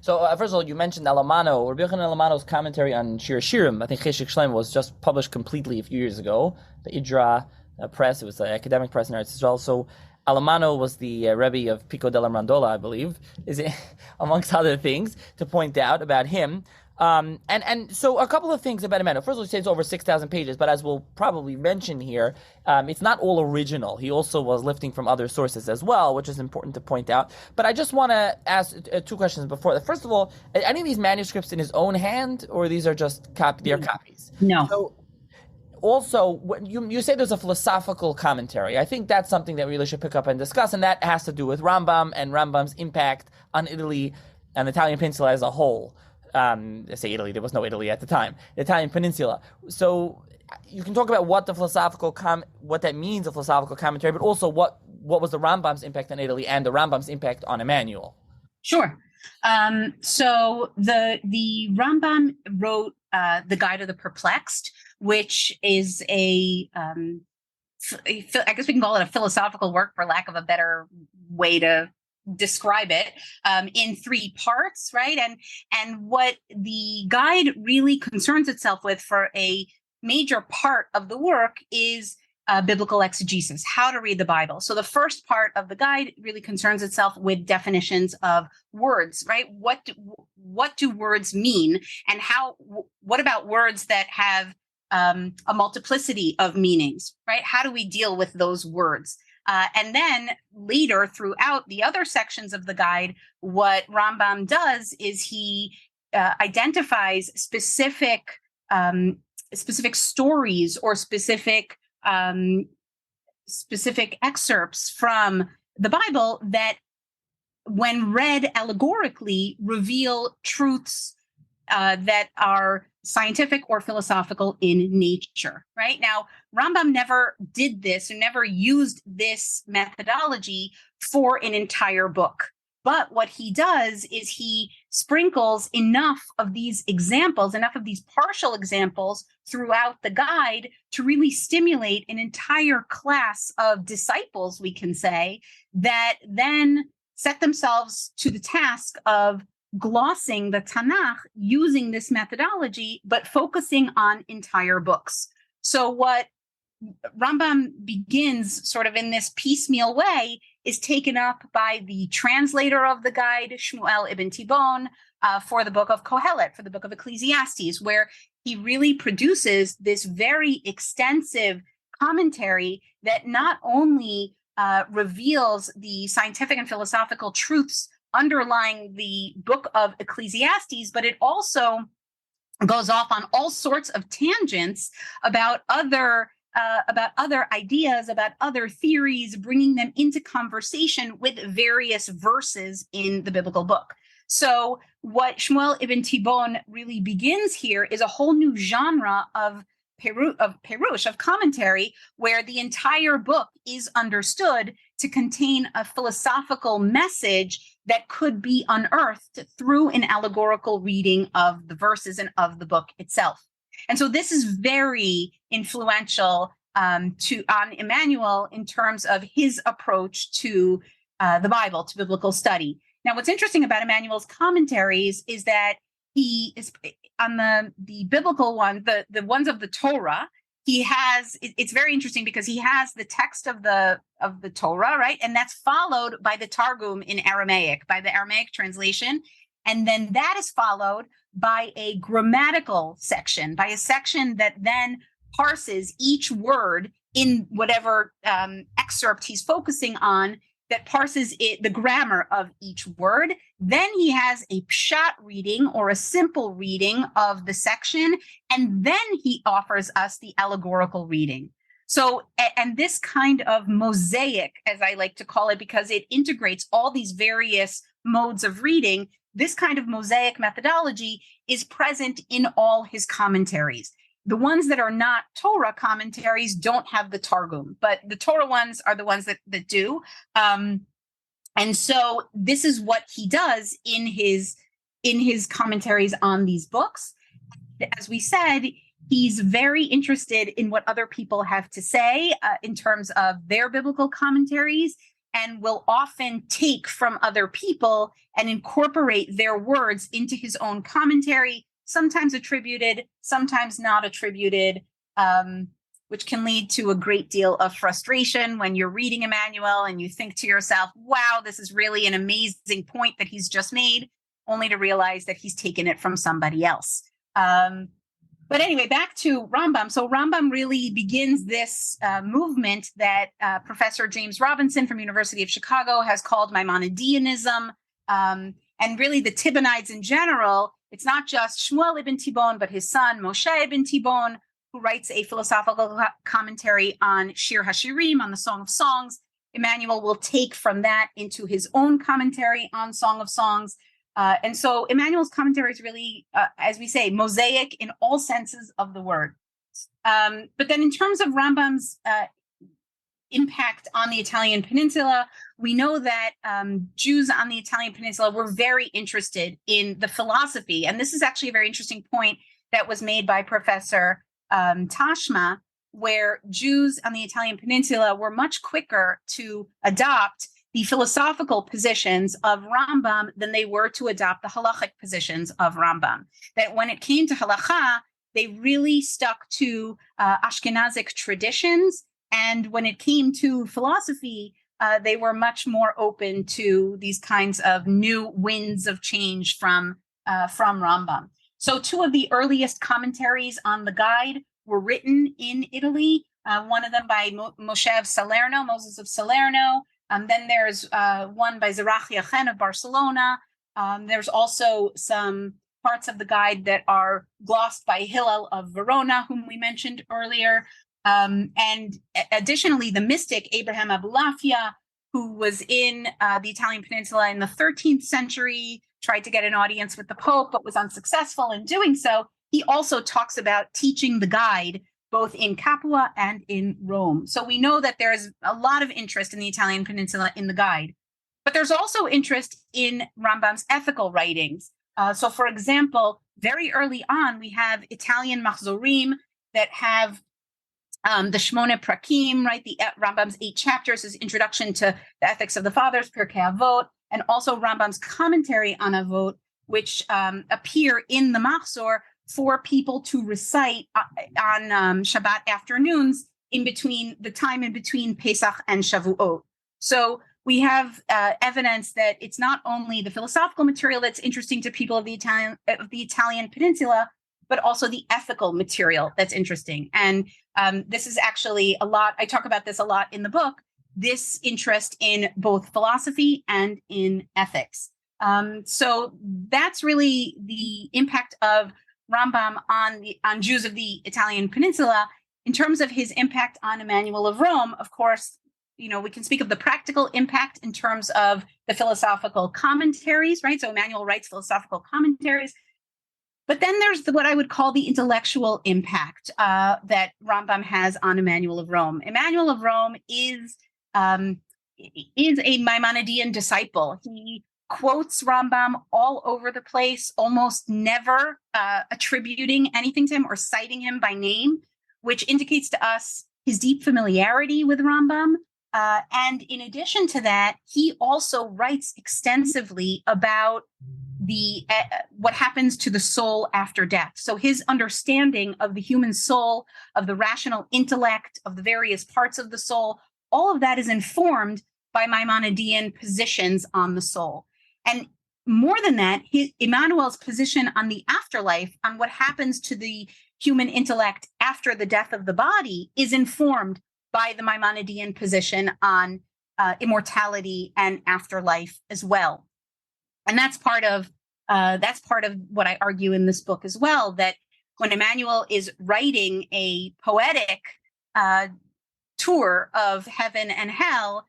So first of all, you mentioned Alemano. Rabbi Yochanan Alemano's commentary on Shir Shirim, I think Cheshik Shleim, was just published completely a few years ago. The Idra press, it was an academic press in Eretz Yisrael. So Alemano was the Rebbe of Pico della Mirandola, I believe, is it, amongst other things to point out about him. And so a couple of things about Immanuel. First of all, he says over 6,000 pages, but as we'll probably mention here, it's not all original. He also was lifting from other sources as well, which is important to point out. But I just want to ask two questions before that. First of all, are any of these manuscripts in his own hand, or these are just copies? No. So, also, when you say there's a philosophical commentary, I think that's something that we really should pick up and discuss, and that has to do with Rambam and Rambam's impact on Italy and the Italian peninsula as a whole. Say Italy, there was no Italy at the time, the Italian peninsula. So you can talk about what the philosophical what that means, a philosophical commentary, but also what was the Rambam's impact on Italy and the Rambam's impact on Immanuel. Sure. So the Rambam wrote the Guide of the Perplexed, which is I guess we can call it a philosophical work, for lack of a better way to describe it, in 3 parts, right? And what the guide really concerns itself with for a major part of the work is biblical exegesis, how to read the Bible. So the first part of the guide really concerns itself with definitions of words, right? What do words mean, and what about words that have a multiplicity of meanings, right? How do we deal with those words? And then later, throughout the other sections of the guide, what Rambam does is he identifies specific stories or specific excerpts from the Bible that, when read allegorically, reveal truths that are scientific or philosophical in nature, right? Now, Rambam never did this or never used this methodology for an entire book. But what he does is he sprinkles enough of these examples, enough of these partial examples throughout the guide to really stimulate an entire class of disciples, we can say, that then set themselves to the task of glossing the Tanach using this methodology, but focusing on entire books. So what Rambam begins sort of in this piecemeal way is taken up by the translator of the guide, Shmuel ibn Tibon, for the book of Kohelet, for the book of Ecclesiastes, where he really produces this very extensive commentary that not only reveals the scientific and philosophical truths underlying the book of Ecclesiastes, but it also goes off on all sorts of tangents about other ideas, about other theories, bringing them into conversation with various verses in the biblical book. So what Shmuel ibn Tibon really begins here is a whole new genre of Perush, of commentary, where the entire book is understood to contain a philosophical message that could be unearthed through an allegorical reading of the verses and of the book itself. And so this is very influential on Immanuel in terms of his approach to the Bible, to biblical study. Now, what's interesting about Immanuel's commentaries is that he is on the biblical one, the ones of the Torah. He has, it's very interesting because he has the text of the Torah, right? And that's followed by the Targum in Aramaic, by the Aramaic translation. And then that is followed by a grammatical section, by a section that then parses each word in whatever excerpt he's focusing on, that parses the grammar of each word. Then he has a pshat reading or a simple reading of the section, and then he offers us the allegorical reading. So, and this kind of mosaic, as I like to call it, because it integrates all these various modes of reading, this kind of mosaic methodology is present in all his commentaries. The ones that are not Torah commentaries don't have the Targum, but the Torah ones are the ones that do. And so this is what he does in his commentaries on these books. As we said, he's very interested in what other people have to say in terms of their biblical commentaries, and will often take from other people and incorporate their words into his own commentary, sometimes attributed, sometimes not attributed, which can lead to a great deal of frustration when you're reading Immanuel and you think to yourself, wow, this is really an amazing point that he's just made, only to realize that he's taken it from somebody else. But anyway, back to Rambam. So Rambam really begins this movement that Professor James Robinson from University of Chicago has called Maimonideanism, and really the Tibbonides in general. It's not just Shmuel ibn Tibbon, but his son Moshe ibn Tibbon, who writes a philosophical commentary on Shir HaShirim, on the Song of Songs. Immanuel will take from that into his own commentary on Song of Songs. And so Immanuel's commentary is really, as we say, mosaic in all senses of the word. But then in terms of Rambam's impact on the Italian peninsula, we know that Jews on the Italian peninsula were very interested in the philosophy. And this is actually a very interesting point that was made by Professor Tashma, where Jews on the Italian peninsula were much quicker to adopt the philosophical positions of Rambam than they were to adopt the halachic positions of Rambam. That when it came to halacha, they really stuck to Ashkenazic traditions. And when it came to philosophy, they were much more open to these kinds of new winds of change from Rambam. So two of the earliest commentaries on the guide were written in Italy, one of them by Moshe of Salerno, Moses of Salerno. Then there's one by Zerachia Chen of Barcelona. There's also some parts of the guide that are glossed by Hillel of Verona, whom we mentioned earlier. And additionally, the mystic Abraham Abulafia, who was in the Italian peninsula in the 13th century, tried to get an audience with the Pope, but was unsuccessful in doing so. He also talks about teaching the guide both in Capua and in Rome. So we know that there's a lot of interest in the Italian peninsula in the guide. But there's also interest in Rambam's ethical writings. So for example, very early on, we have Italian machzorim that have the Shmone Prakim, right? The Rambam's 8 chapters, his introduction to the ethics of the fathers, Pirkei Avot, and also Rambam's commentary on Avot, which appear in the Machzor for people to recite on Shabbat afternoons in between Pesach and Shavuot. So we have evidence that it's not only the philosophical material that's interesting to people of the Italian peninsula, but also the ethical material that's interesting. And this is actually a lot, I talk about this a lot in the book, this interest in both philosophy and in ethics. So that's really the impact of Rambam on Jews of the Italian peninsula. In terms of his impact on Immanuel of Rome, of course, we can speak of the practical impact in terms of the philosophical commentaries, right? So Immanuel writes philosophical commentaries. But then there's what I would call the intellectual impact that Rambam has on Immanuel of Rome. Immanuel of Rome is a Maimonidean disciple. He quotes Rambam all over the place, almost never attributing anything to him or citing him by name, which indicates to us his deep familiarity with Rambam. And in addition to that, he also writes extensively about what happens to the soul after death. So his understanding of the human soul, of the rational intellect, of the various parts of the soul, all of that is informed by Maimonidean positions on the soul. And more than that, Immanuel's position on the afterlife, on what happens to the human intellect after the death of the body, is informed by the Maimonidean position on immortality and afterlife as well. And that's part of what I argue in this book as well, that when Immanuel is writing a poetic tour of heaven and hell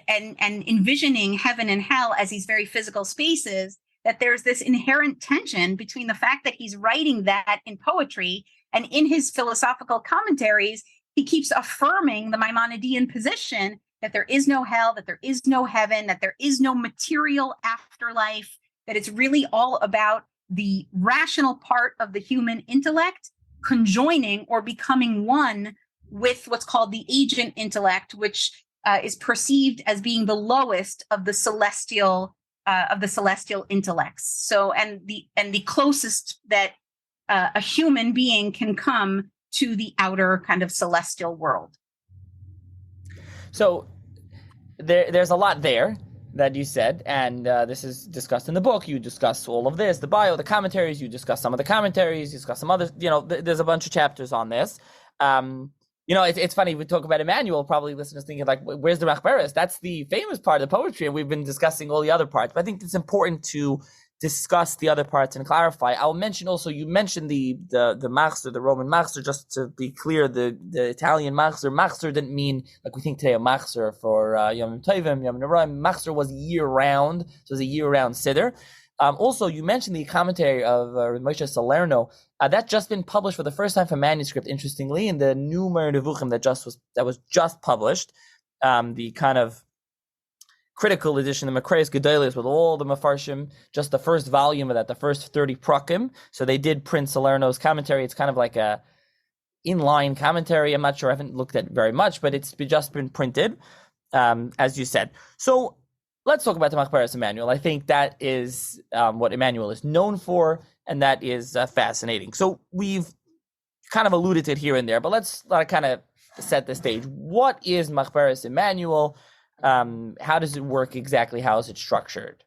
and envisioning heaven and hell as these very physical spaces, that there's this inherent tension between the fact that he's writing that in poetry and in his philosophical commentaries, he keeps affirming the Maimonidean position that there is no hell, that there is no heaven, that there is no material afterlife, that it's really all about the rational part of the human intellect conjoining or becoming one with what's called the agent intellect, which is perceived as being the lowest of the celestial intellects. So, and the closest that a human being can come to the outer kind of celestial world. So there's a lot there that you said, and this is discussed in the book. You discuss all of this, the bio, the commentaries, you discuss some of the commentaries, you discuss some others, there's a bunch of chapters on this. It's funny, we talk about Immanuel, probably listeners thinking like, where's the machberes? That's the famous part of the poetry, and we've been discussing all the other parts. But I think it's important to discuss the other parts and clarify. I'll mention also, you mentioned the machzer, the Roman machzer, just to be clear, the Italian machzer. Machzer didn't mean like we think today a machzer for Yom Tovim, Yom Noraim. Machzer was year round, so it was a year round siddur. Also, you mentioned the commentary of Moshe Salerno. That's just been published for the first time for manuscript, interestingly, in the new Moreh Nevuchim that was just published. The kind of critical edition, the Macheberes Gedolos, with all the Mefarshim, just the first volume of that, the first 30 prakim. So they did print Salerno's commentary. It's kind of like a inline commentary. I'm not sure, I haven't looked at very much, but it's just been printed, as you said. So let's talk about the Macheberes Immanuel. I think that is what Immanuel is known for, and that is fascinating. So we've kind of alluded to it here and there, but let's kind of set the stage. What is Macheberes Immanuel? How does it work exactly? How is it structured?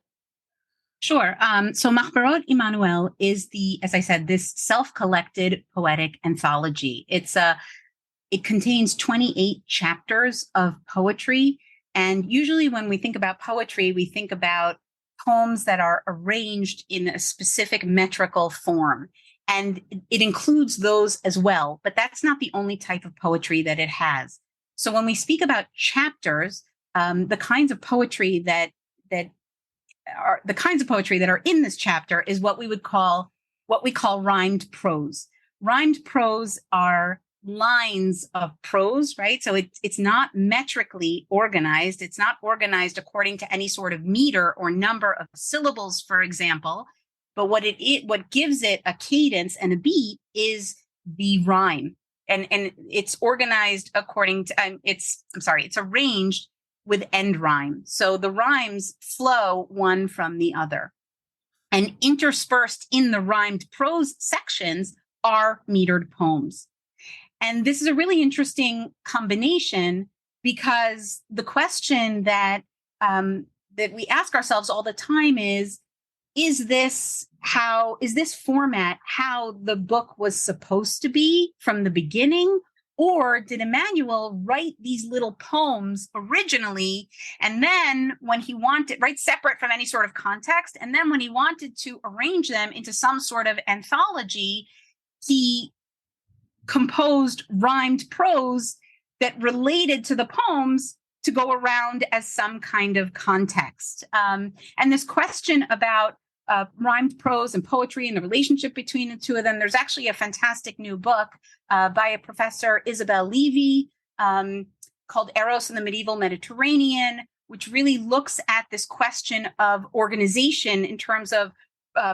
Sure. So Macheberes Immanuel is as I said, this self-collected poetic anthology. It contains 28 chapters of poetry. And usually when we think about poetry, we think about poems that are arranged in a specific metrical form. And it includes those as well, but that's not the only type of poetry that it has. So when we speak about chapters, the kinds of poetry that are in this chapter is what we call rhymed prose. Rhymed prose are lines of prose, right? So it's not metrically organized. It's not organized according to any sort of meter or number of syllables, for example. But what gives it a cadence and a beat is the rhyme, and it's organized according to it's arranged with end rhyme. So the rhymes flow one from the other, and interspersed in the rhymed prose sections are metered poems. And this is a really interesting combination, because the question that we ask ourselves all the time is this format how the book was supposed to be from the beginning? Or did Immanuel write these little poems originally, and then when he wanted, right, separate from any sort of context, and then when he wanted to arrange them into some sort of anthology, he composed rhymed prose that related to the poems to go around as some kind of context. And this question about rhymed prose and poetry and the relationship between the two of them. There's actually a fantastic new book by a professor, Isabel Levy, called Eros in the Medieval Mediterranean, which really looks at this question of organization in terms of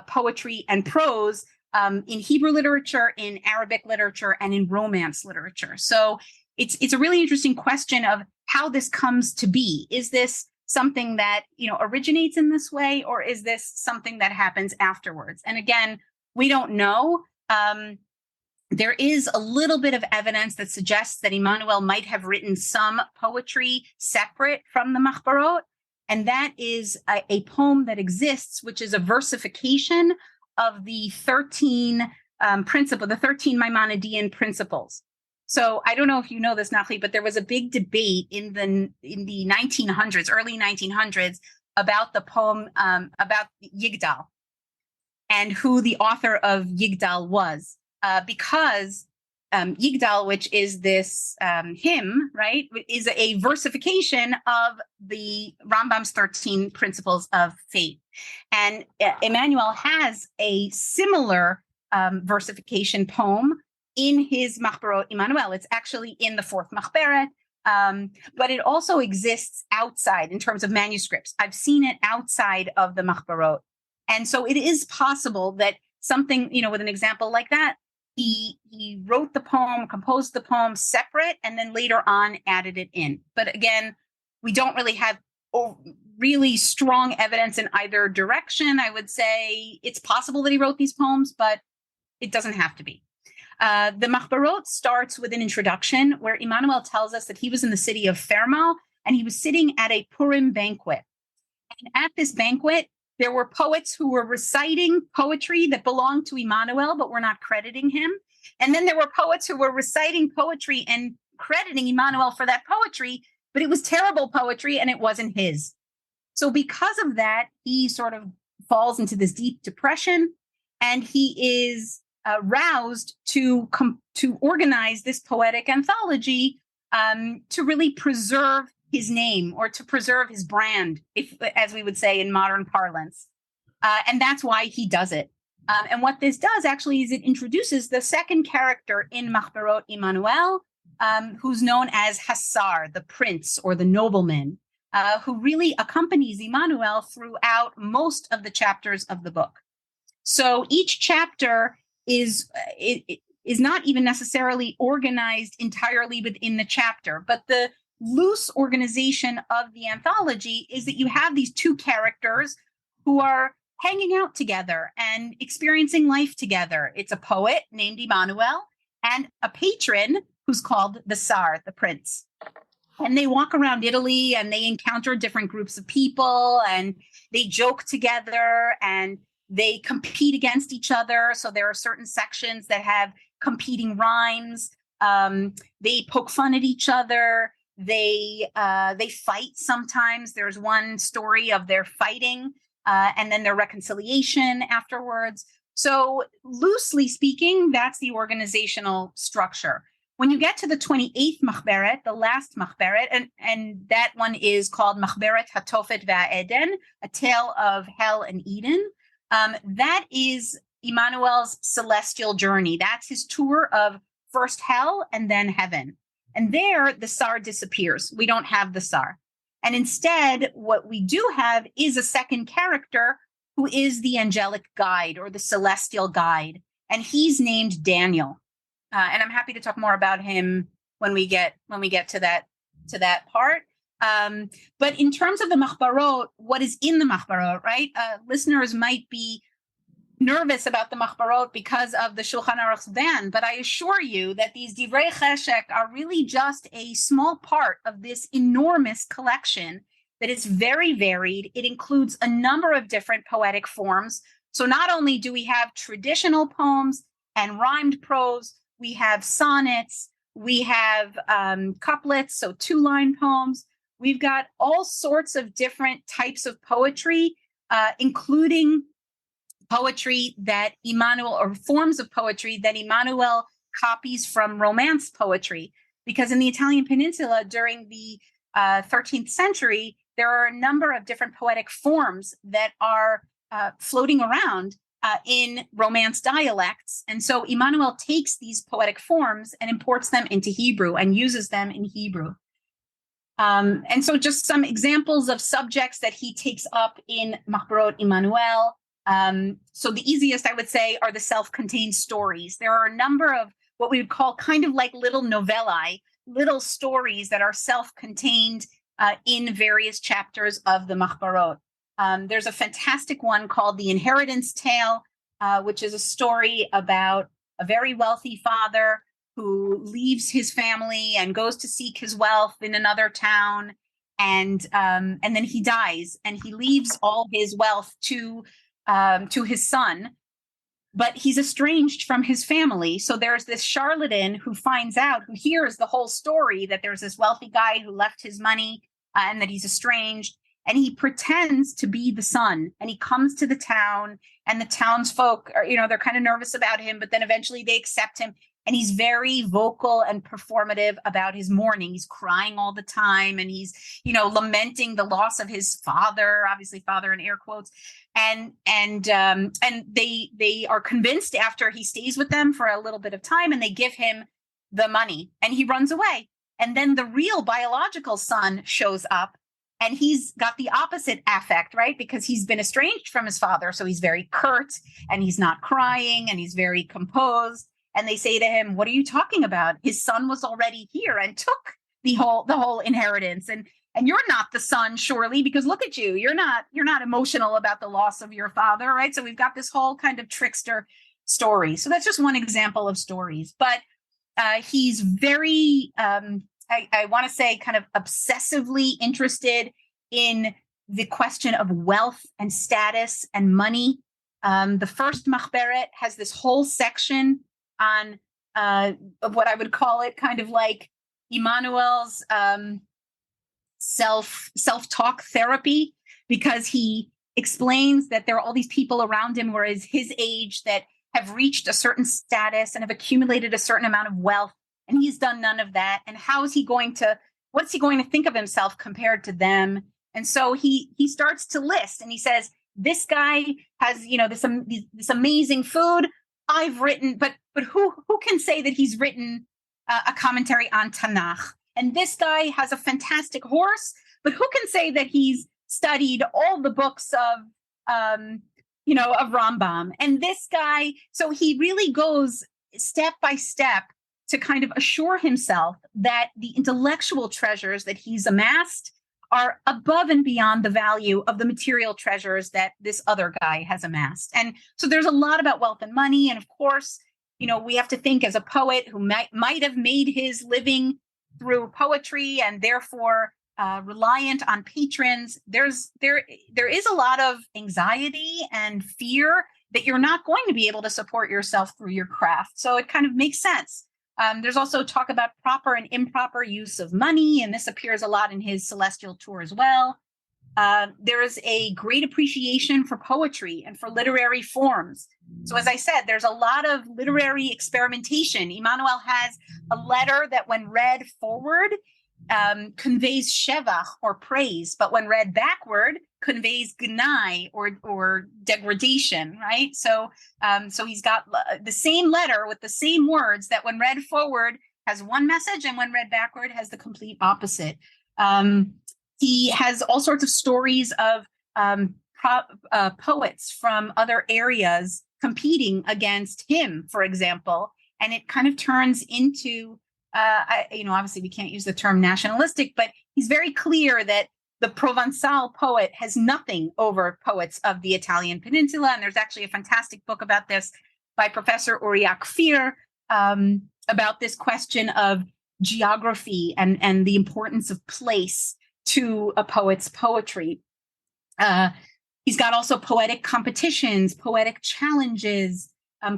poetry and prose in Hebrew literature, in Arabic literature, and in Romance literature. So it's a really interesting question of how this comes to be. Is this something that originates in this way, or is this something that happens afterwards? And again, we don't know. There is a little bit of evidence that suggests that Immanuel might have written some poetry separate from the Macheberes, and that is a poem that exists, which is a versification of the 13 Maimonidean principles. So I don't know if you know this, Nachli, but there was a big debate in the 1900s, early 1900s, about the poem about Yigdal and who the author of Yigdal was. Because Yigdal, which is this hymn, right, is a versification of the Rambam's 13 principles of faith. And Immanuel has a similar versification poem in his Macheberes Immanuel. It's actually in the fourth Machberes, but it also exists outside in terms of manuscripts. I've seen it outside of the Macheberes. And so it is possible that something, with an example like that, he wrote the poem, composed the poem separate, and then later on added it in. But again, we don't really have really strong evidence in either direction. I would say it's possible that he wrote these poems, but it doesn't have to be. The Macheberes starts with an introduction where Immanuel tells us that he was in the city of Fermo and he was sitting at a Purim banquet. And at this banquet, there were poets who were reciting poetry that belonged to Immanuel, but were not crediting him. And then there were poets who were reciting poetry and crediting Immanuel for that poetry, but it was terrible poetry and it wasn't his. So because of that, he sort of falls into this deep depression, and he is roused to organize this poetic anthology to really preserve his name, or to preserve his brand, as we would say in modern parlance. And that's why he does it. And what this does actually is it introduces the second character in Macheberes Immanuel, who's known as issur, the prince or the nobleman, who really accompanies Immanuel throughout most of the chapters of the book. So each chapter is not even necessarily organized entirely within the chapter, but the loose organization of the anthology is that you have these two characters who are hanging out together and experiencing life together. It's a poet named Immanuel and a patron who's called the issur, the prince. And they walk around Italy and they encounter different groups of people and they joke together and they compete against each other. So there are certain sections that have competing rhymes. They poke fun at each other. They fight sometimes. There's one story of their fighting and then their reconciliation afterwards. So loosely speaking, that's the organizational structure. When you get to the 28th Macheberes, the last Macheberes, and that one is called Macheberes HaTofet V'HaEden, a tale of hell and Eden. That is Immanuel's celestial journey. That's his tour of first hell and then heaven. And there, the issur disappears. We don't have the issur. And instead, what we do have is a second character who is the angelic guide or the celestial guide. And he's named Daniel. And I'm happy to talk more about him when we get to that part. But in terms of the Macheberes, what is in the Macheberes, right? Listeners might be nervous about the Macheberes because of the Shulchan Aruch's ban, but I assure you that these Divrei Cheshek are really just a small part of this enormous collection that is very varied. It includes a number of different poetic forms. So not only do we have traditional poems and rhymed prose, we have sonnets, we have couplets, so 2-line poems. We've got all sorts of different types of poetry, including poetry that Immanuel, or forms of poetry that Immanuel copies from Romance poetry. Because in the Italian peninsula during the 13th century, there are a number of different poetic forms that are floating around in Romance dialects. And so Immanuel takes these poetic forms and imports them into Hebrew and uses them in Hebrew. And so just some examples of subjects that he takes up in Macheberes Immanuel. So the easiest, I would say, are the self-contained stories. There are a number of what we would call kind of like little novellae, little stories that are self-contained in various chapters of the Macheberes. There's a fantastic one called The Inheritance Tale, which is a story about a very wealthy father who leaves his family and goes to seek his wealth in another town, and then he dies, and he leaves all his wealth to his son, but he's estranged from his family. So there's this charlatan who finds out, who hears the whole story, that there's this wealthy guy who left his money and that he's estranged, and he pretends to be the son, and he comes to the town, and the townsfolk are, they're kind of nervous about him, but then eventually they accept him. And he's very vocal and performative about his mourning. He's crying all the time, and he's, lamenting the loss of his father, obviously father in air quotes. And they are convinced after he stays with them for a little bit of time, and they give him the money, and he runs away. And then the real biological son shows up, and he's got the opposite affect, right? Because he's been estranged from his father. So he's very curt, and he's not crying, and he's very composed. And they say to him, "What are you talking about? His son was already here and took the whole inheritance. And you're not the son, surely, because look at you. You're not emotional about the loss of your father," right? So we've got this whole kind of trickster story. So that's just one example of stories. But he's very, I want to say, kind of obsessively interested in the question of wealth and status and money. The first Machberes has this whole section on of what I would call it kind of like Immanuel's self-talk therapy, because he explains that there are all these people around him who are his age that have reached a certain status and have accumulated a certain amount of wealth, and he's done none of that. And what's he going to think of himself compared to them? And so he starts to list, and he says, this guy has, this amazing food. I've written, but who can say that he's written a commentary on Tanach? And this guy has a fantastic horse, but who can say that he's studied all the books of Rambam? And this guy, so he really goes step by step to kind of assure himself that the intellectual treasures that he's amassed are above and beyond the value of the material treasures that this other guy has amassed. And so there's a lot about wealth and money. And of course, we have to think, as a poet who might have made his living through poetry and therefore reliant on patrons, there is a lot of anxiety and fear that you're not going to be able to support yourself through your craft. So it kind of makes sense. There's also talk about proper and improper use of money, and this appears a lot in his Celestial Tour as well. There is a great appreciation for poetry and for literary forms. So as I said, there's a lot of literary experimentation. Immanuel has a letter that, when read forward, conveys shevach, or praise, but when read backward, conveys gnai, or degradation, right? So he's got the same letter with the same words that, when read forward, has one message, and when read backward, has the complete opposite. He has all sorts of stories of poets from other areas competing against him, for example, and it kind of turns into, obviously we can't use the term nationalistic, but he's very clear that the Provençal poet has nothing over poets of the Italian peninsula. And there's actually a fantastic book about this by Professor Uriak Fear, about this question of geography and the importance of place to a poet's poetry. He's got also poetic competitions, poetic challenges,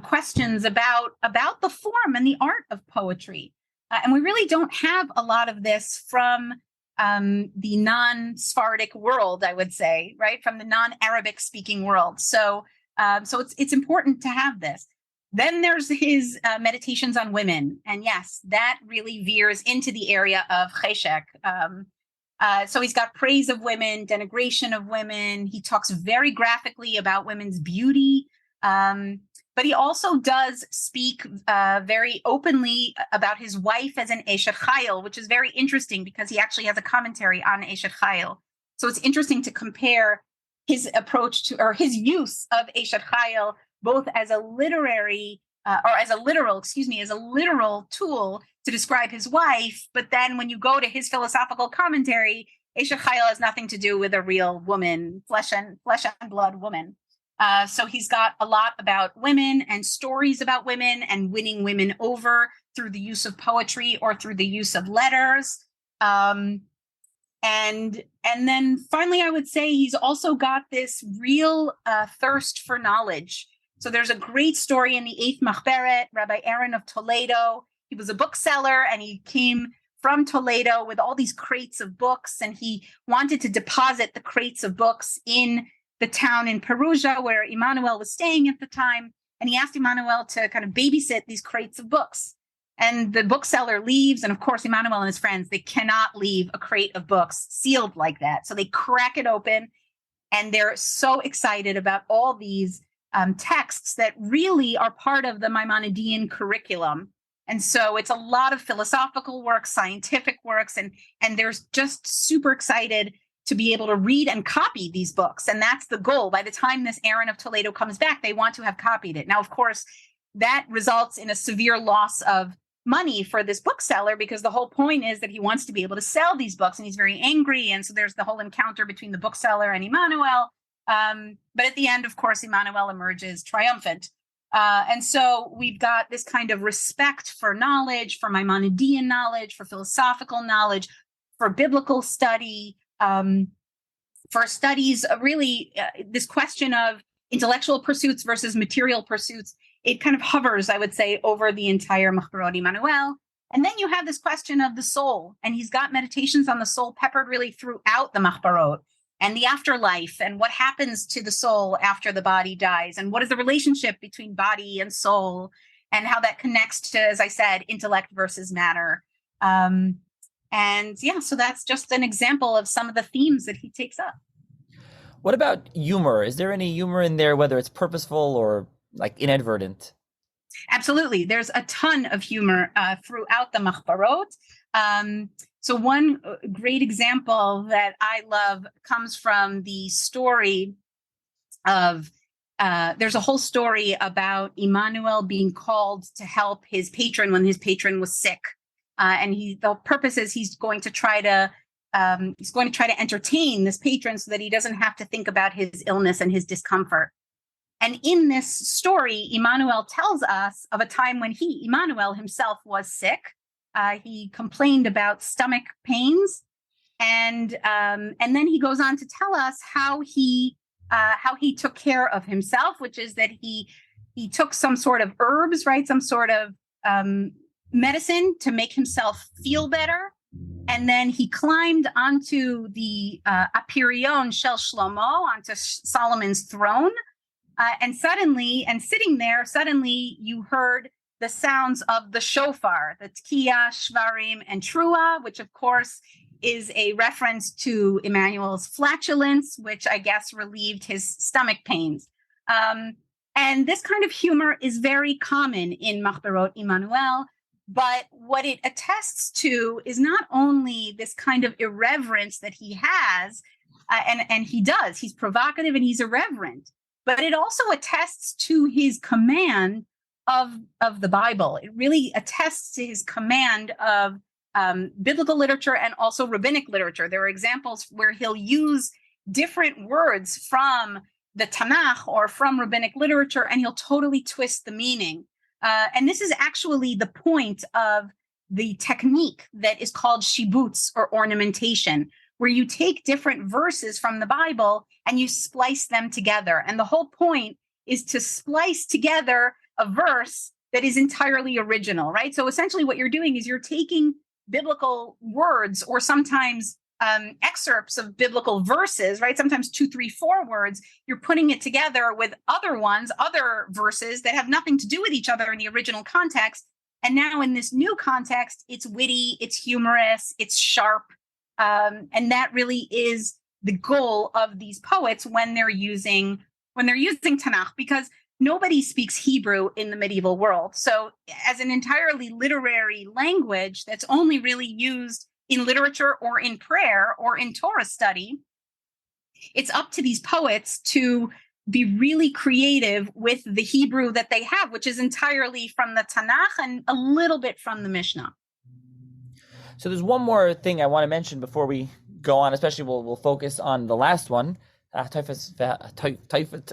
questions about the form and the art of poetry. And we really don't have a lot of this from the non-Sephardic world, I would say, right? From the non-Arabic speaking world. So it's important to have this. Then there's his meditations on women. And yes, that really veers into the area of cheshek. So he's got praise of women, denigration of women. He talks very graphically about women's beauty. But he also does speak very openly about his wife as an Eshet Chayil, which is very interesting because he actually has a commentary on Eshet Chayil. So it's interesting to compare his approach to, or his use of Eshet Chayil, both as a literary, as a literal tool to describe his wife. But then when you go to his philosophical commentary, Eshet Chayil has nothing to do with a real woman, flesh and blood woman. So he's got a lot about women and stories about women and winning women over through the use of poetry or through the use of letters. And then finally, I would say he's also got this real thirst for knowledge. So there's a great story in the 8th Machberes, Rabbi Aaron of Toledo. He was a bookseller and he came from Toledo with all these crates of books, and he wanted to deposit the crates of books in the town in Perugia where Immanuel was staying at the time. And he asked Immanuel to kind of babysit these crates of books. And the bookseller leaves. And of course, Immanuel and his friends, they cannot leave a crate of books sealed like that. So they crack it open and they're so excited about all these texts that really are part of the Maimonidean curriculum. And so it's a lot of philosophical works, scientific works, and they're just super excited to be able to read and copy these books. And that's the goal. By the time this Aaron of Toledo comes back, they want to have copied it. Now, of course, that results in a severe loss of money for this bookseller because the whole point is that he wants to be able to sell these books and he's very angry. And so there's the whole encounter between the bookseller and Immanuel. But at the end, of course, Immanuel emerges triumphant. And so we've got this kind of respect for knowledge, for Maimonidean knowledge, for philosophical knowledge, for biblical study, for studies, really this question of intellectual pursuits versus material pursuits. It kind of hovers, I would say, over the entire Macheberes Immanuel. And then you have this question of the soul, and he's got meditations on the soul peppered really throughout the Macheberes, and the afterlife, and what happens to the soul after the body dies, and what is the relationship between body and soul, and how that connects to, as I said, intellect versus matter. And yeah, so that's just an example of some of the themes that he takes up. What about humor? Is there any humor in there, whether it's purposeful or like inadvertent? Absolutely. There's a ton of humor throughout the Macheberes. So one great example that I love comes from the story of, there's a whole story about Immanuel being called to help his patron when his patron was sick. And the purpose is he's going to try to entertain this patron so that he doesn't have to think about his illness and his discomfort. And in this story, Immanuel tells us of a time when Immanuel himself was sick. He complained about stomach pains, and then he goes on to tell us how he took care of himself, which is that he took some sort of herbs, right, some sort of medicine to make himself feel better. And then he climbed onto the Apirion Shel Shlomo, onto Solomon's throne. And sitting there, suddenly you heard the sounds of the shofar, the Tkiya, Shvarim, and Trua, which of course is a reference to Immanuel's flatulence, which I guess relieved his stomach pains. And this kind of humor is very common in Macheberes Immanuel. But what it attests to is not only this kind of irreverence that he has, and he's provocative and he's irreverent, but it also attests to his command of the Bible. It really attests to his command of biblical literature and also rabbinic literature. There are examples where he'll use different words from the Tanach or from rabbinic literature, and he'll totally twist the meaning. And this is actually the point of the technique that is called shibutz, or ornamentation, where you take different verses from the Bible and you splice them together. And the whole point is to splice together a verse that is entirely original, right? So essentially what you're doing is you're taking biblical words, or sometimes excerpts of biblical verses, right? Sometimes 2, 3, 4 words, you're putting it together with other verses that have nothing to do with each other in the original context. And now in this new context, it's witty, it's humorous, it's sharp. And that really is the goal of these poets when they're using Tanakh, because nobody speaks Hebrew in the medieval world. So as an entirely literary language that's only really used in literature or in prayer or in Torah study, it's up to these poets to be really creative with the Hebrew that they have, which is entirely from the Tanakh and a little bit from the Mishnah. So there's one more thing I want to mention before we go on, especially we'll focus on the last one, HaTofet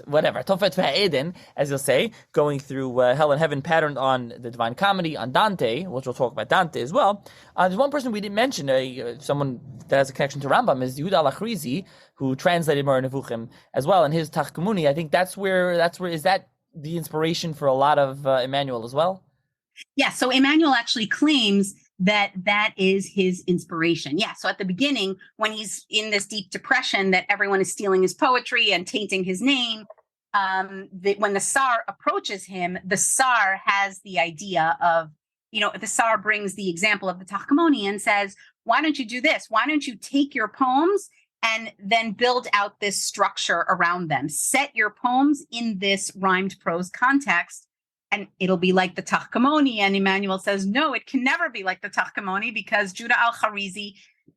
V'HaEden, as you'll say, going through Hell and Heaven patterned on the Divine Comedy, on Dante, which we'll talk about Dante as well. There's one person we didn't mention, someone that has a connection to Rambam, is Yehuda al-Achrizi, who translated Moreh Nevuchim as well, and his Tachkumuni. I think that's where is that the inspiration for a lot of Immanuel as well? Yeah, so Immanuel actually claims that is his inspiration. Yeah, so at the beginning, when he's in this deep depression that everyone is stealing his poetry and tainting his name, when the Sar approaches him, the Sar has the idea of, the Sar brings the example of the Tachkumoni and says, why don't you do this? Why don't you take your poems and then build out this structure around them? Set your poems in this rhymed prose context, and it'll be like the Tachkumoni. And Immanuel says, no, it can never be like the Tachkumoni, because Judah al-Kharizi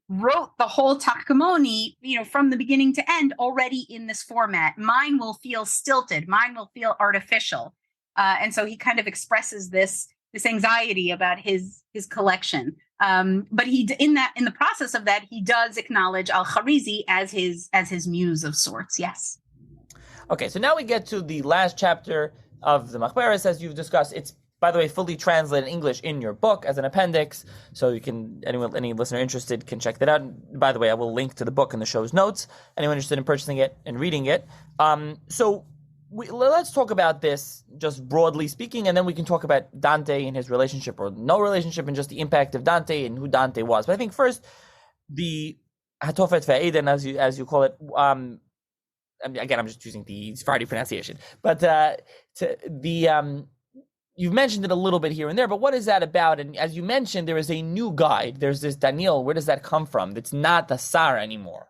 wrote the whole Tachkumoni, from the beginning to end already in this format. Mine will feel stilted. Mine will feel artificial. And so he kind of expresses this anxiety about his collection. But in the process of that, he does acknowledge al-Kharizi as his muse of sorts. Yes. Okay, so now we get to the last chapter of the Macheberes, as you've discussed. It's, by the way, fully translated in English in your book as an appendix, so you can, any listener interested can check that out. And by the way, I will link to the book in the show's notes. Anyone interested in purchasing it and reading it. Let's talk about this just broadly speaking, and then we can talk about Dante and his relationship or no relationship, and just the impact of Dante and who Dante was. But I think first, the HaTofet V'haEden, as you call it, again, I'm just using the Sephardi pronunciation, but you've mentioned it a little bit here and there, but what is that about? And as you mentioned, there is a new guide. There's this Daniel. Where does that come from? It's not the Sar anymore.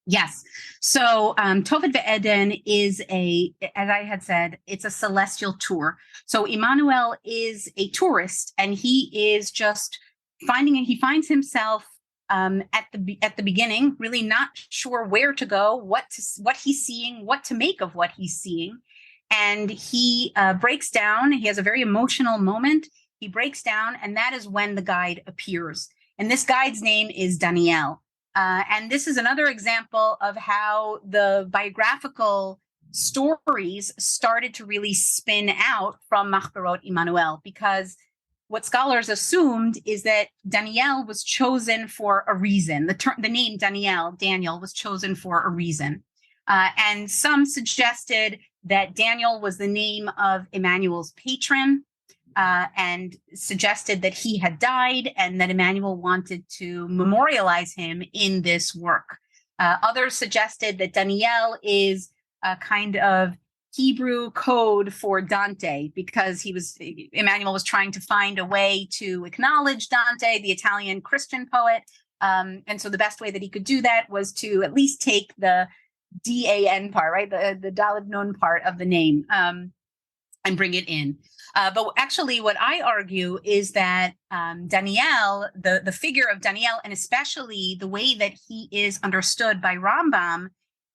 Yes. So HaTofet V'haEden is as I had said, it's a celestial tour. So Immanuel is a tourist, and he is just he finds himself at the beginning, really not sure where to go, what he's seeing, what to make of what he's seeing. And he breaks down. He has a very emotional moment. He breaks down, and that is when the guide appears. And this guide's name is Daniel. And this is another example of how the biographical stories started to really spin out from Macheberes Immanuel, because what scholars assumed is that Daniel was chosen for a reason. The name Daniel was chosen for a reason. And some suggested that Daniel was the name of Immanuel's patron, and suggested that he had died and that Immanuel wanted to memorialize him in this work. Others suggested that Daniel is a kind of Hebrew code for Dante, because Immanuel was trying to find a way to acknowledge Dante, the Italian Christian poet. And so the best way that he could do that was to at least take the D-A-N part, right? The Daled Nun part of the name, and bring it in. But actually what I argue is that Daniel, the figure of Daniel, and especially the way that he is understood by Rambam,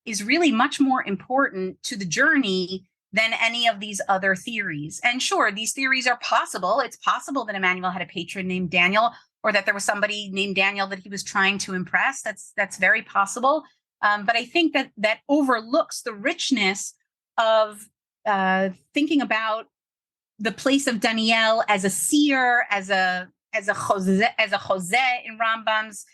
is really much more important to the journey than any of these other theories. And sure, these theories are possible. It's possible that Immanuel had a patron named Daniel, or that there was somebody named Daniel that he was trying to impress. That's very possible. But I think that overlooks the richness of thinking about the place of Daniel as a seer, as a chozeh in Rambam's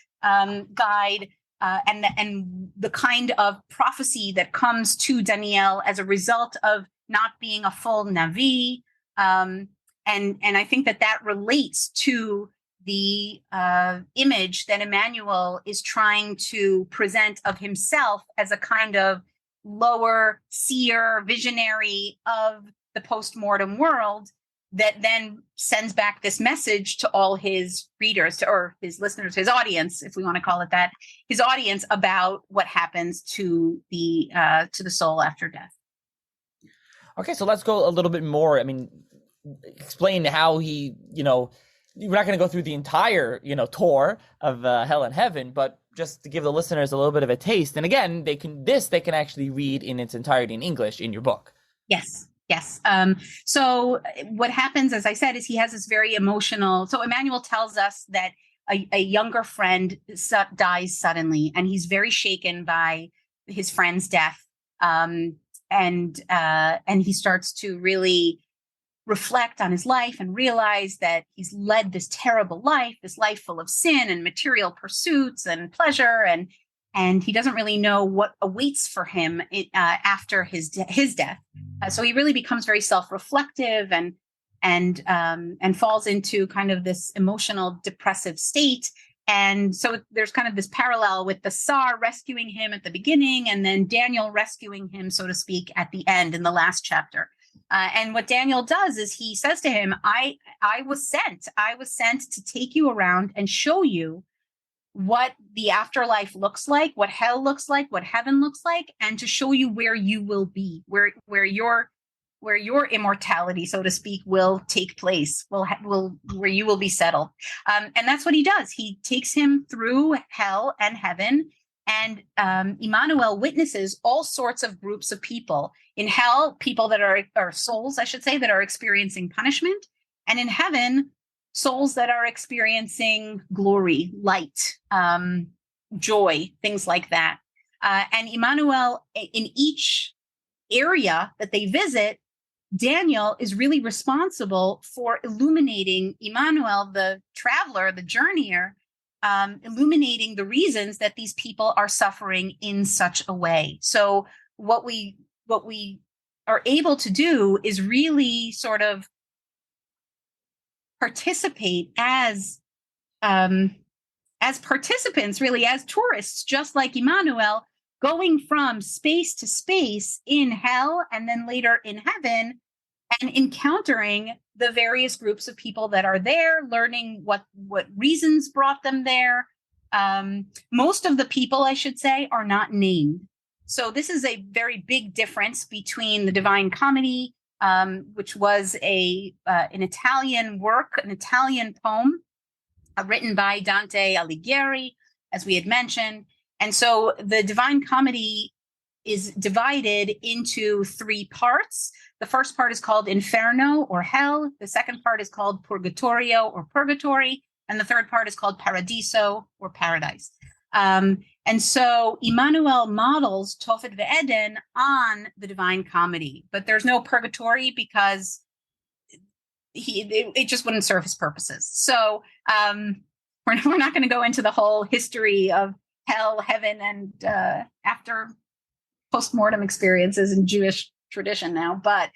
guide, and the kind of prophecy that comes to Daniel as a result of not being a full Navi. And I think that relates to the image that Immanuel is trying to present of himself as a kind of lower seer, visionary of the post-mortem world, that then sends back this message to all his readers, or his listeners, his audience, if we want to call it that, his audience, about what happens to the soul after death. Okay, so let's go a little bit more. I mean, explain how he, we're not going to go through the entire, tour of hell and heaven, but just to give the listeners a little bit of a taste. And again, they can actually read in its entirety in English in your book. Yes. So what happens, as I said, is he has this very emotional. So Immanuel tells us that a younger friend dies suddenly, and he's very shaken by his friend's death. And he starts to really reflect on his life and realize that he's led this terrible life, this life full of sin and material pursuits and pleasure, and he doesn't really know what awaits for him after his death. So he really becomes very self-reflective and falls into kind of this emotional depressive state. And so there's kind of this parallel with the Tsar rescuing him at the beginning, and then Daniel rescuing him, so to speak, at the end in the last chapter. And what Daniel does is he says to him, I was sent to take you around and show you what the afterlife looks like, what hell looks like, what heaven looks like, and to show you where you will be, where your immortality, so to speak, will take place, where you will be settled. And that's what he does. He takes him through hell and heaven. And Immanuel witnesses all sorts of groups of people. In hell, people that are souls, I should say, that are experiencing punishment. And in heaven, souls that are experiencing glory, light, joy, things like that. And Immanuel, in each area that they visit, Daniel is really responsible for illuminating Immanuel, the traveler, the journeyer, illuminating the reasons that these people are suffering in such a way. So what we are able to do is really sort of participate as participants, really as tourists, just like Immanuel, going from space to space in hell and then later in heaven, and encountering the various groups of people that are there, learning what reasons brought them there. Most of the people, I should say, are not named. So this is a very big difference between the Divine Comedy, which was an Italian work, an Italian poem written by Dante Alighieri, as we had mentioned. And so the Divine Comedy is divided into 3 parts. The first part is called Inferno, or Hell. The second part is called Purgatorio, or Purgatory. And the third part is called Paradiso, or Paradise. And so Immanuel models HaTofet V'haEden on the Divine Comedy, but there's no purgatory because it just wouldn't serve his purposes. So we're not going to go into the whole history of hell, heaven, and after post-mortem experiences in Jewish tradition now, but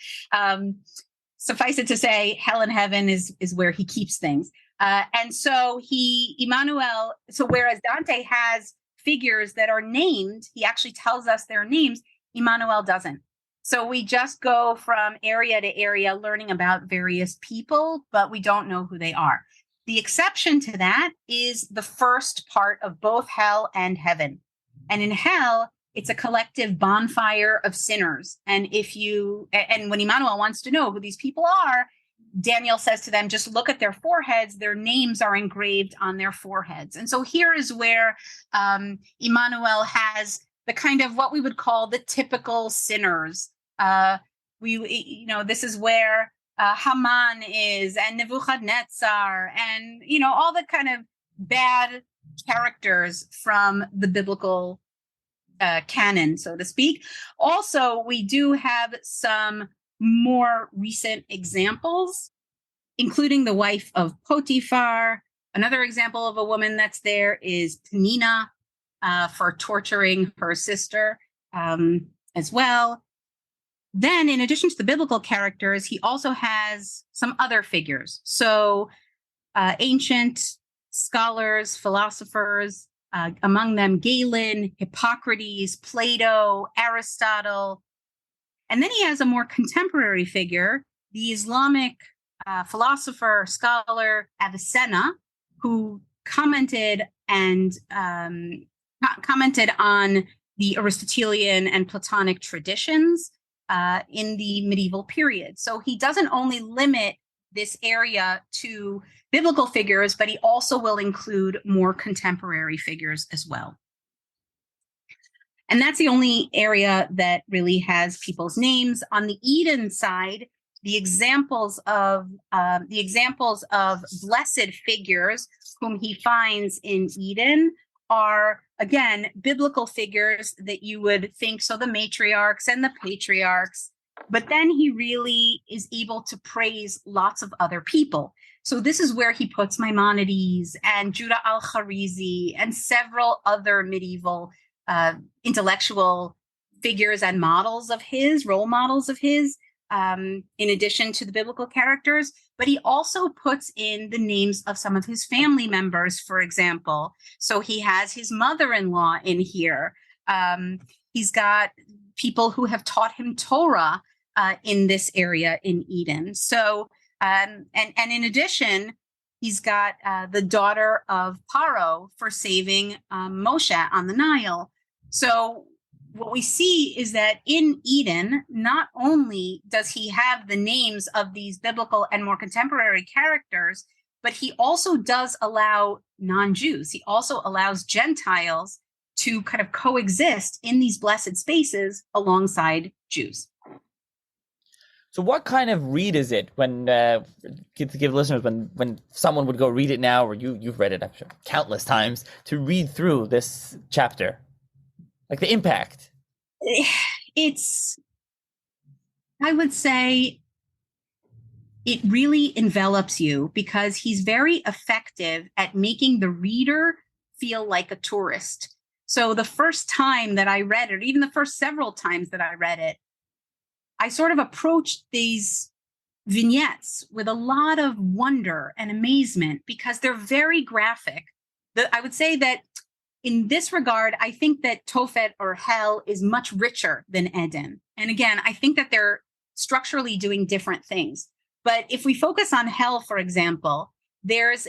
suffice it to say, hell and heaven is where he keeps things. And so Immanuel, whereas Dante has figures that are named, he actually tells us their names, Immanuel doesn't. So we just go from area to area learning about various people, but we don't know who they are. The exception to that is the first part of both hell and heaven. And in hell, it's a collective bonfire of sinners. And when Immanuel wants to know who these people are, Daniel says to them, just look at their foreheads. Their names are engraved on their foreheads. And so here is where Immanuel has the kind of what we would call the typical sinners. This is where Haman is, and Nebuchadnezzar, and all the kind of bad characters from the biblical canon, so to speak. Also, we do have some more recent examples, including the wife of Potiphar. Another example of a woman that's there is Penina for torturing her sister as well. Then, in addition to the biblical characters, he also has some other figures. So ancient scholars, philosophers, among them Galen, Hippocrates, Plato, Aristotle. And then he has a more contemporary figure, the Islamic philosopher, scholar, Avicenna, who commented on the Aristotelian and Platonic traditions in the medieval period. So he doesn't only limit this area to biblical figures, but he also will include more contemporary figures as well. And that's the only area that really has people's names. On the Eden side, the examples of blessed figures whom he finds in Eden are, again, biblical figures that you would think, so the matriarchs and the patriarchs, but then he really is able to praise lots of other people. So this is where he puts Maimonides and Judah al-Kharizi and several other medieval intellectual figures and models of his, role models of his, in addition to the biblical characters. But he also puts in the names of some of his family members, for example. So he has his mother-in-law in here. He's got people who have taught him Torah in this area in Eden. So, and in addition, he's got the daughter of Paro for saving Moshe on the Nile. So what we see is that in Eden, not only does he have the names of these biblical and more contemporary characters, but he also does allow non-Jews. He also allows Gentiles to kind of coexist in these blessed spaces alongside Jews. So what kind of read is it when, to give listeners, when someone would go read it now, or you've read it, I'm sure, countless times, to read through this chapter? Like the impact? I would say it really envelops you because he's very effective at making the reader feel like a tourist. So the first time that I read it, even the first several times that I read it, I sort of approached these vignettes with a lot of wonder and amazement because they're very graphic. I would say that in this regard, I think that Tofet or Hell is much richer than Eden. And again, I think that they're structurally doing different things. But if we focus on Hell, for example, there's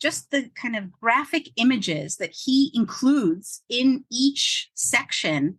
just the kind of graphic images that he includes in each section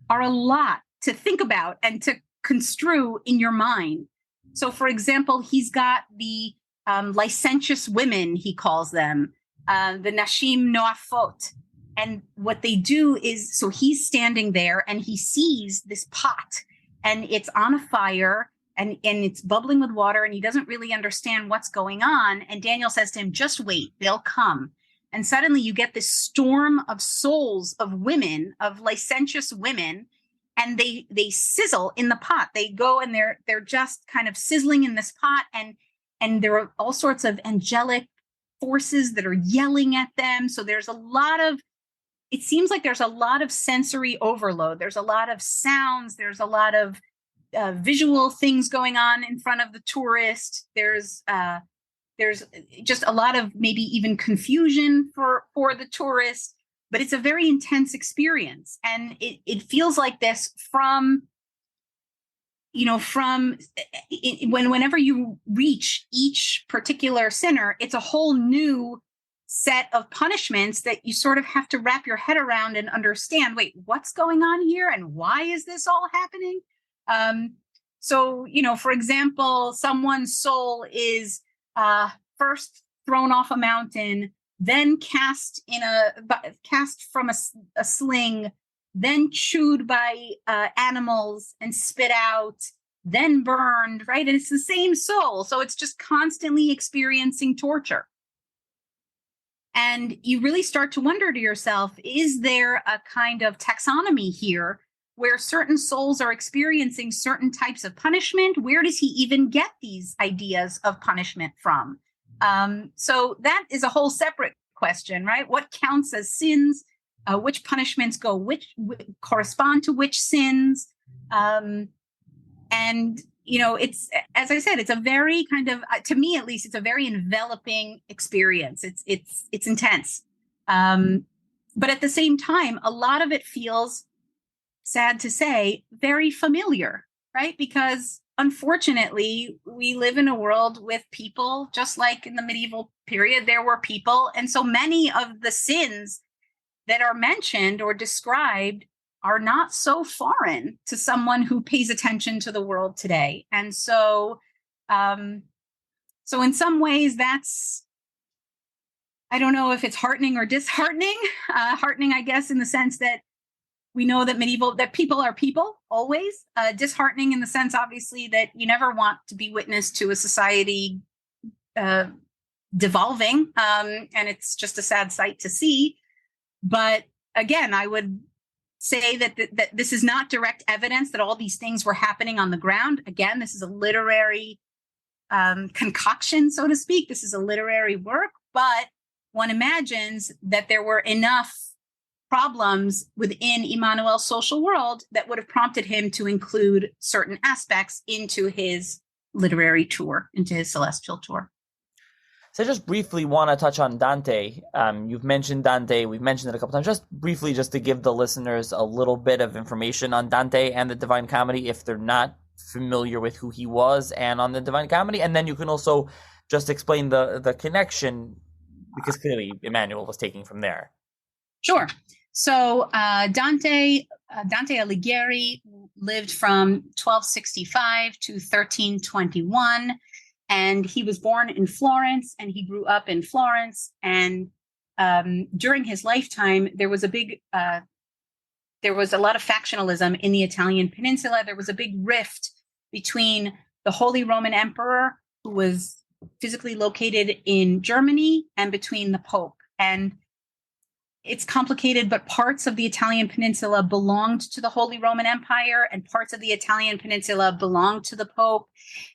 are a lot to think about and to construe in your mind. So, for example, he's got the licentious women, he calls them, the Nashim Noafot. And what they do is, so he's standing there and he sees this pot and it's on a fire and it's bubbling with water and he doesn't really understand what's going on. And Daniel says to him, just wait, they'll come. And suddenly you get this storm of souls of women, of licentious women, and they sizzle in the pot. They go and they're just kind of sizzling in this pot, and there are all sorts of angelic forces that are yelling at them. So it seems like there's a lot of sensory overload. There's a lot of sounds. There's a lot of visual things going on in front of the tourist. There's just a lot of maybe even confusion for the tourist, but it's a very intense experience. And it feels like this whenever you reach each particular sinner, it's a whole new set of punishments that you sort of have to wrap your head around and understand, wait, what's going on here? And why is this all happening? So, for example, someone's soul is first thrown off a mountain, then cast from a sling, then chewed by animals and spit out, then burned, right? And it's the same soul. So it's just constantly experiencing torture. And you really start to wonder to yourself, is there a kind of taxonomy here where certain souls are experiencing certain types of punishment? Where does he even get these ideas of punishment from? So that is a whole separate question, right? What counts as sins? Which punishments correspond to which sins? And it's, as I said, it's a very kind of, to me at least, it's a very enveloping experience. It's intense. But at the same time, a lot of it feels, sad to say, very familiar, right? Because unfortunately, we live in a world with people, just like in the medieval period, there were people. And so many of the sins that are mentioned or described are not so foreign to someone who pays attention to the world today. And so, so in some ways, that's, I don't know if it's heartening or disheartening. Heartening, I guess, in the sense that we know that people are people always. Disheartening in the sense, obviously, that you never want to be witness to a society devolving, and it's just a sad sight to see. But again, I would say that this is not direct evidence that all these things were happening on the ground. Again, this is a literary concoction, so to speak. This is a literary work, but one imagines that there were enough problems within Immanuel's social world that would have prompted him to include certain aspects into his literary tour, into his celestial tour. So I just briefly want to touch on Dante. You've mentioned Dante. We've mentioned it a couple times. Just briefly, just to give the listeners a little bit of information on Dante and the Divine Comedy if they're not familiar with who he was and on the Divine Comedy. And then you can also just explain the connection, because clearly Immanuel was taking from there. Sure. So Dante Alighieri lived from 1265 to 1321. And he was born in Florence, and he grew up in Florence. And during his lifetime, there was a lot of factionalism in the Italian peninsula. There was a big rift between the Holy Roman Emperor, who was physically located in Germany, and between the Pope. And it's complicated, but parts of the Italian peninsula belonged to the Holy Roman Empire, and parts of the Italian peninsula belonged to the Pope.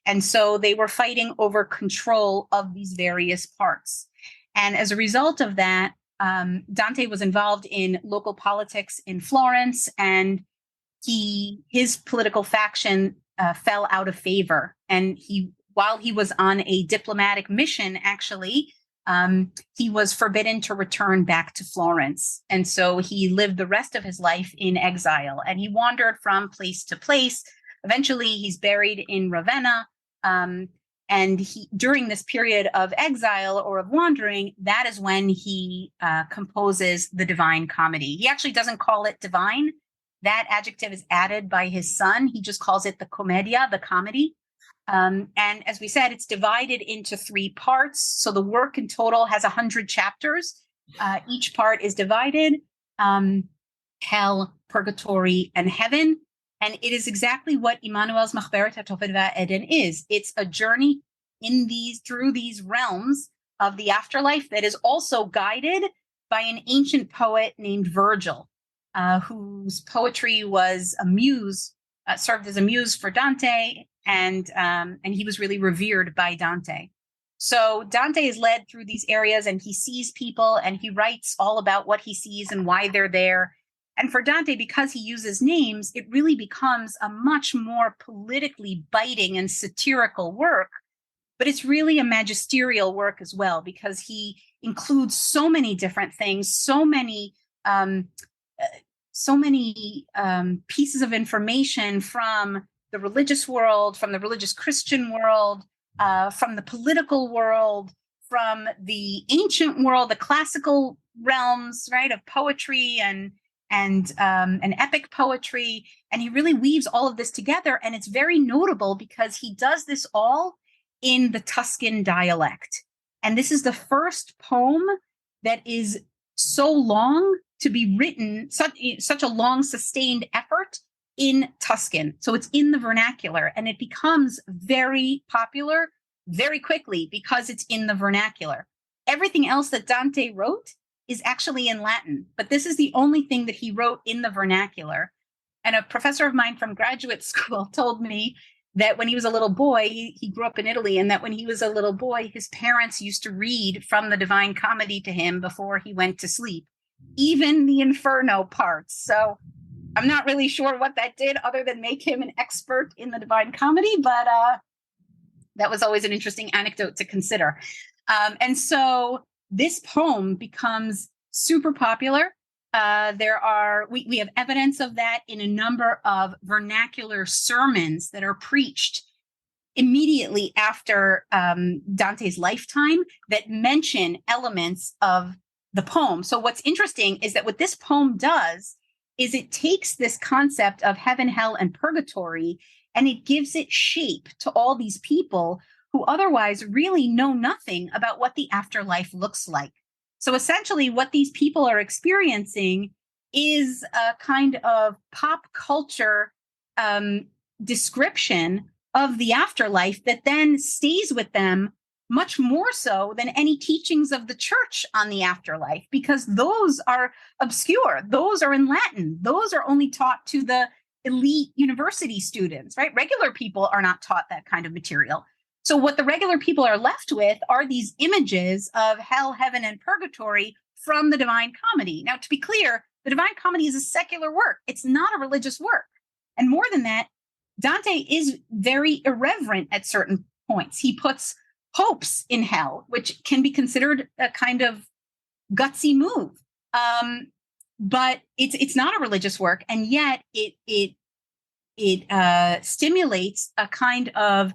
And so they were fighting over control of these various parts. And as a result of that, Dante was involved in local politics in Florence, and his political faction fell out of favor. And while he was on a diplomatic mission, actually, he was forbidden to return back to Florence. And so he lived the rest of his life in exile, and he wandered from place to place. Eventually, he's buried in Ravenna. And during this period of exile or of wandering, that is when he composes the Divine Comedy. He actually doesn't call it divine. That adjective is added by his son. He just calls it the commedia, the comedy. And as we said, it's divided into 3 parts. So the work in total has 100 chapters. Each part is divided, hell, purgatory, and heaven. And it is exactly what Immanuel's Macheberes HaTofet V'HaEden is. It's a journey through these realms of the afterlife that is also guided by an ancient poet named Virgil, whose poetry was a muse, served as a muse for Dante. And he was really revered by Dante. So Dante is led through these areas, and he sees people, and he writes all about what he sees and why they're there. And for Dante, because he uses names, it really becomes a much more politically biting and satirical work. But it's really a magisterial work as well, because he includes so many different things, so many pieces of information from the religious world, from the religious Christian world, from the political world, from the ancient world, the classical realms, right, of poetry and epic poetry. And he really weaves all of this together. And it's very notable because he does this all in the Tuscan dialect. And this is the first poem that is so long to be written, such a long sustained effort in Tuscan. So it's in the vernacular, and it becomes very popular very quickly because it's in the vernacular. Everything else that Dante wrote is actually in Latin, but this is the only thing that he wrote in the vernacular. And a professor of mine from graduate school told me that when he was a little boy, he grew up in Italy, and that when he was a little boy, his parents used to read from the Divine Comedy to him before he went to sleep, even the Inferno parts. So I'm not really sure what that did other than make him an expert in the Divine Comedy, but that was always an interesting anecdote to consider. And so this poem becomes super popular. We have evidence of that in a number of vernacular sermons that are preached immediately after Dante's lifetime that mention elements of the poem. So what's interesting is that what this poem does is it takes this concept of heaven, hell, and purgatory, and it gives it shape to all these people who otherwise really know nothing about what the afterlife looks like. So essentially what these people are experiencing is a kind of pop culture description of the afterlife that then stays with them much more so than any teachings of the church on the afterlife, because those are obscure. Those are in Latin. Those are only taught to the elite university students, right? Regular people are not taught that kind of material. So what the regular people are left with are these images of hell, heaven, and purgatory from the Divine Comedy. Now, to be clear, the Divine Comedy is a secular work. It's not a religious work. And more than that, Dante is very irreverent at certain points. He puts hopes in hell, which can be considered a kind of gutsy move. But it's not a religious work, and yet it stimulates a kind of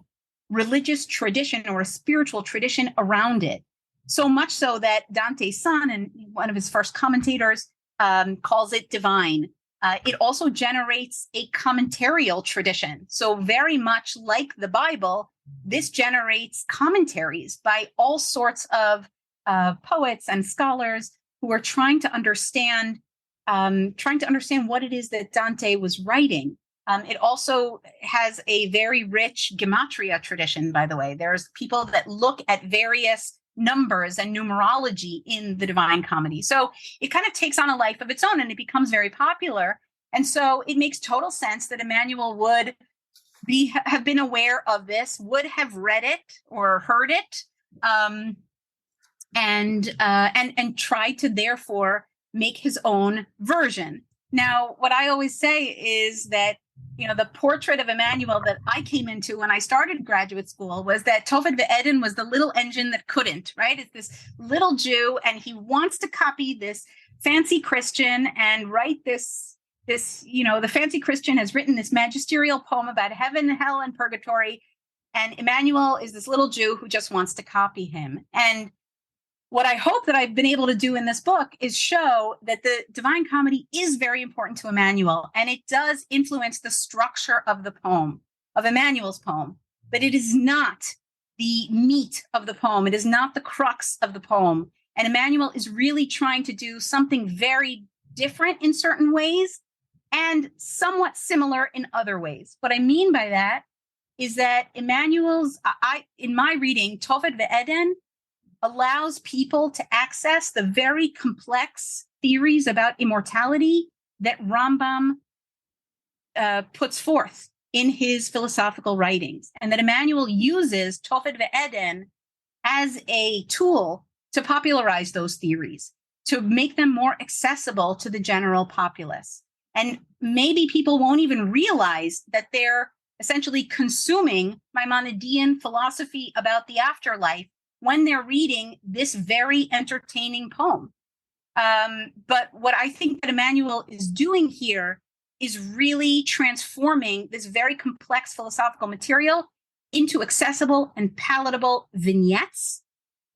religious tradition or a spiritual tradition around it. So much so that Dante's son and one of his first commentators calls it divine. It also generates a commentarial tradition. So very much like the Bible, this generates commentaries by all sorts of poets and scholars who are trying to understand what it is that Dante was writing. It also has a very rich gematria tradition, by the way. There's people that look at various numbers and numerology in the Divine Comedy. So it kind of takes on a life of its own and it becomes very popular. And so it makes total sense that Immanuel would have been aware of this, would have read it or heard it, and try to therefore make his own version. Now, what I always say is that, you know, the portrait of Immanuel that I came into when I started graduate school was that HaTofet V'haEden was the little engine that couldn't, right? It's this little Jew, and he wants to copy this fancy Christian and write this, you know, the fancy Christian has written this magisterial poem about heaven, hell, and purgatory. And Immanuel is this little Jew who just wants to copy him. And what I hope that I've been able to do in this book is show that the Divine Comedy is very important to Immanuel, and it does influence the structure of the poem, of Immanuel's poem, but it is not the meat of the poem. It is not the crux of the poem. And Immanuel is really trying to do something very different in certain ways and somewhat similar in other ways. What I mean by that is that Immanuel's, in my reading, HaTofet V'haEden allows people to access the very complex theories about immortality that Rambam puts forth in his philosophical writings, and that Immanuel uses HaTofet V'haEden as a tool to popularize those theories, to make them more accessible to the general populace. And maybe people won't even realize that they're essentially consuming Maimonidean philosophy about the afterlife when they're reading this very entertaining poem. But what I think that Immanuel is doing here is really transforming this very complex philosophical material into accessible and palatable vignettes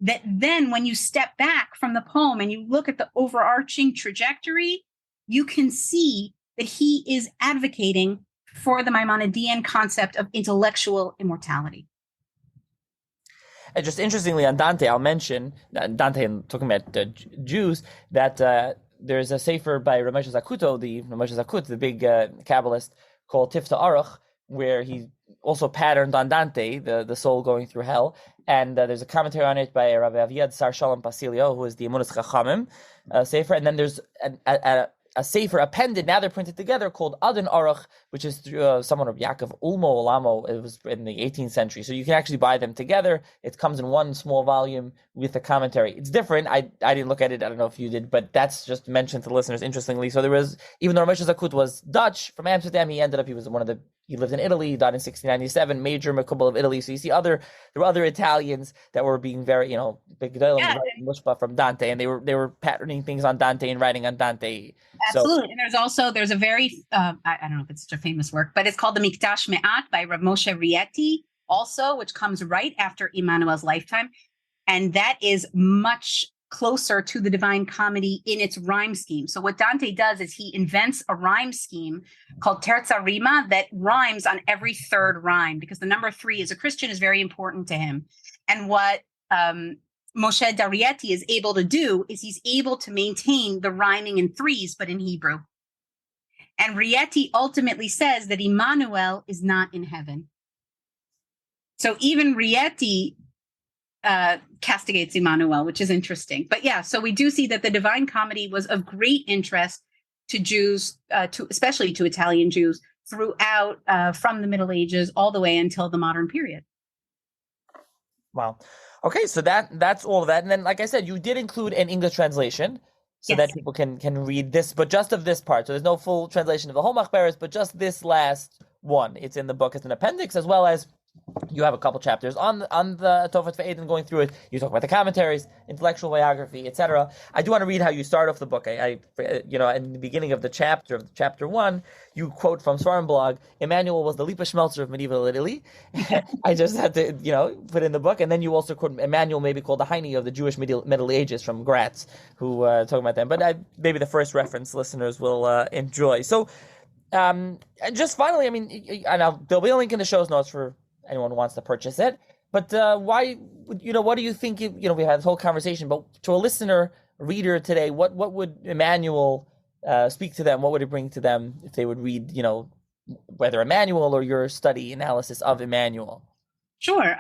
that then, when you step back from the poem and you look at the overarching trajectory, you can see that he is advocating for the Maimonidean concept of intellectual immortality. And just interestingly on Dante, I'll mention, Dante, and talking about Jews, that there's a sefer by Ramesh Zakut, the big Kabbalist, called Tifta Aruch, where he also patterned on Dante, the soul going through hell. And there's a commentary on it by Rabbi Aviad Sar Shalom Pasilio, who is the Emunas Chachamim sefer. And then there's a sefer appended, now they're printed together, called Adon Aruch, which is through someone of Yaakov Ulmo Olamo. It was in the 18th century. So you can actually buy them together. It comes in one small volume with a commentary. It's different. I didn't look at it. I don't know if you did, but that's just mentioned to listeners interestingly. So there was, even though Ramesh Zakut was Dutch from Amsterdam, he lived in Italy, died in 1697, major Makubal of Italy. So you see there were other Italians that were being very, big Mushba from Dante, and they were patterning things on Dante and writing on Dante. Absolutely. So, and there's a very, I don't know if it's such a famous work, but it's called the Mikdash Me'at by Rav Moshe Rieti. also, which comes right after Immanuel's lifetime. And that is much closer to the Divine Comedy in its rhyme scheme. So what Dante does is he invents a rhyme scheme called terza rima that rhymes on every third rhyme, because the number 3 as a Christian is very important to him. And what Moshe Darieti is able to do is he's able to maintain the rhyming in 3s, but in Hebrew. And Rieti ultimately says that Immanuel is not in heaven. So even Rieti castigates Immanuel, which is interesting. But yeah, so we do see that the Divine Comedy was of great interest to Jews, especially to Italian Jews, throughout from the Middle Ages all the way until the modern period. Wow. Okay, so that's all of that. And then, like I said, you did include an English translation so that people can read this, but just of this part. So there's no full translation of the whole machberes, but just this last one. It's in the book as an appendix, as well as you have a couple chapters on the HaTofet V'haEden going through it. You talk about the commentaries, intellectual biography, etc. I do want to read how you start off the book. I in the beginning of chapter 1, you quote from Svarim blog, Immanuel was the Lipa Schmelzer of medieval Italy. I just had to, put in the book. And then you also quote Immanuel, maybe called the Heine of the Jewish Middle Ages from Graz, who talking about them. But maybe the first reference listeners will enjoy. So just finally, there'll be a link in the show's notes for anyone who wants to purchase it. But why, what do you think, we had this whole conversation, but to a listener, reader today, what would Immanuel speak to them? What would it bring to them if they would read, whether Immanuel or your study analysis of Immanuel? Sure.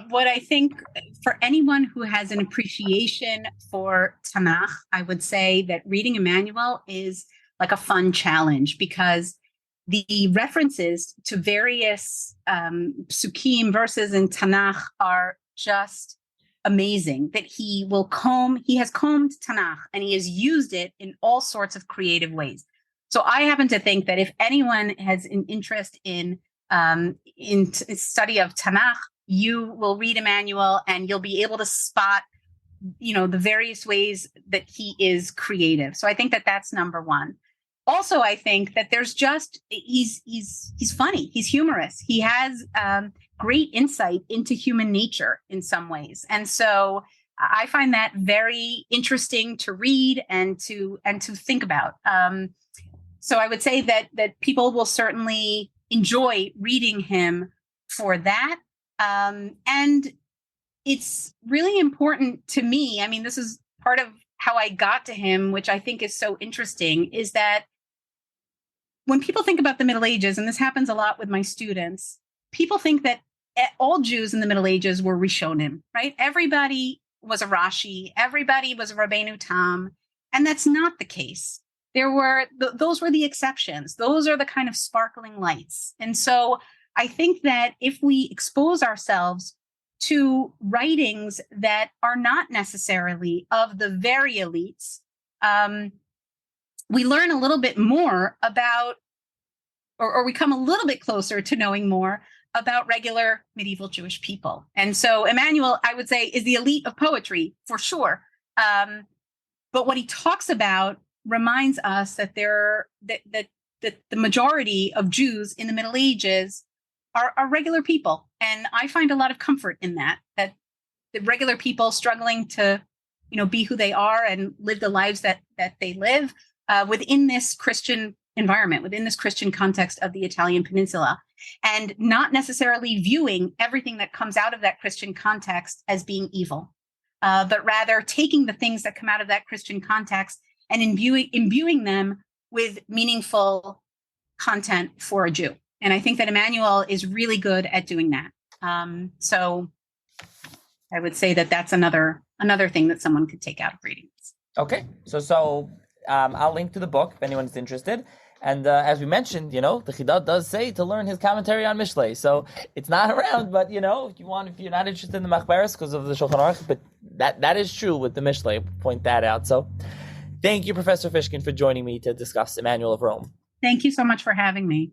What I think for anyone who has an appreciation for Tanach, I would say that reading Immanuel is like a fun challenge, because the references to various psukim verses in Tanach are just amazing. That he has combed Tanach and he has used it in all sorts of creative ways. So I happen to think that if anyone has an interest in study of Tanach, you will read Immanuel and you'll be able to spot, the various ways that he is creative. So I think that that's number one. Also, I think that there's he's funny. He's humorous. He has great insight into human nature in some ways. And so I find that very interesting to read and to think about. So I would say that people will certainly enjoy reading him for that. And it's really important to me. This is part of how I got to him, which I think is so interesting, is that when people think about the Middle Ages, and this happens a lot with my students, people think that all Jews in the Middle Ages were Rishonim, right? Everybody was a Rashi, everybody was a Rabbeinu Tam, and that's not the case. Those were the exceptions. Those are the kind of sparkling lights. And so I think that if we expose ourselves to writings that are not necessarily of the very elites, we learn a little bit more about, or we come a little bit closer to knowing more about regular medieval Jewish people. And so Immanuel, I would say, is the elite of poetry for sure. But what he talks about reminds us that that the majority of Jews in the Middle Ages are regular people. And I find a lot of comfort in that the regular people struggling to, be who they are and live the lives that they live within this Christian environment, within this Christian context of the Italian peninsula, and not necessarily viewing everything that comes out of that Christian context as being evil, but rather taking the things that come out of that Christian context and imbuing them with meaningful content for a Jew. And I think that Immanuel is really good at doing that. So I would say that that's another thing that someone could take out of reading this. Okay, so I'll link to the book if anyone's interested. And as we mentioned, the Chida does say to learn his commentary on Mishlei. So it's not around, but if you're not interested in the machberes because of the Shulchan Aruch, but that is true with the Mishlei. Point that out. So thank you, Professor Fishkin, for joining me to discuss Immanuel of Rome. Thank you so much for having me.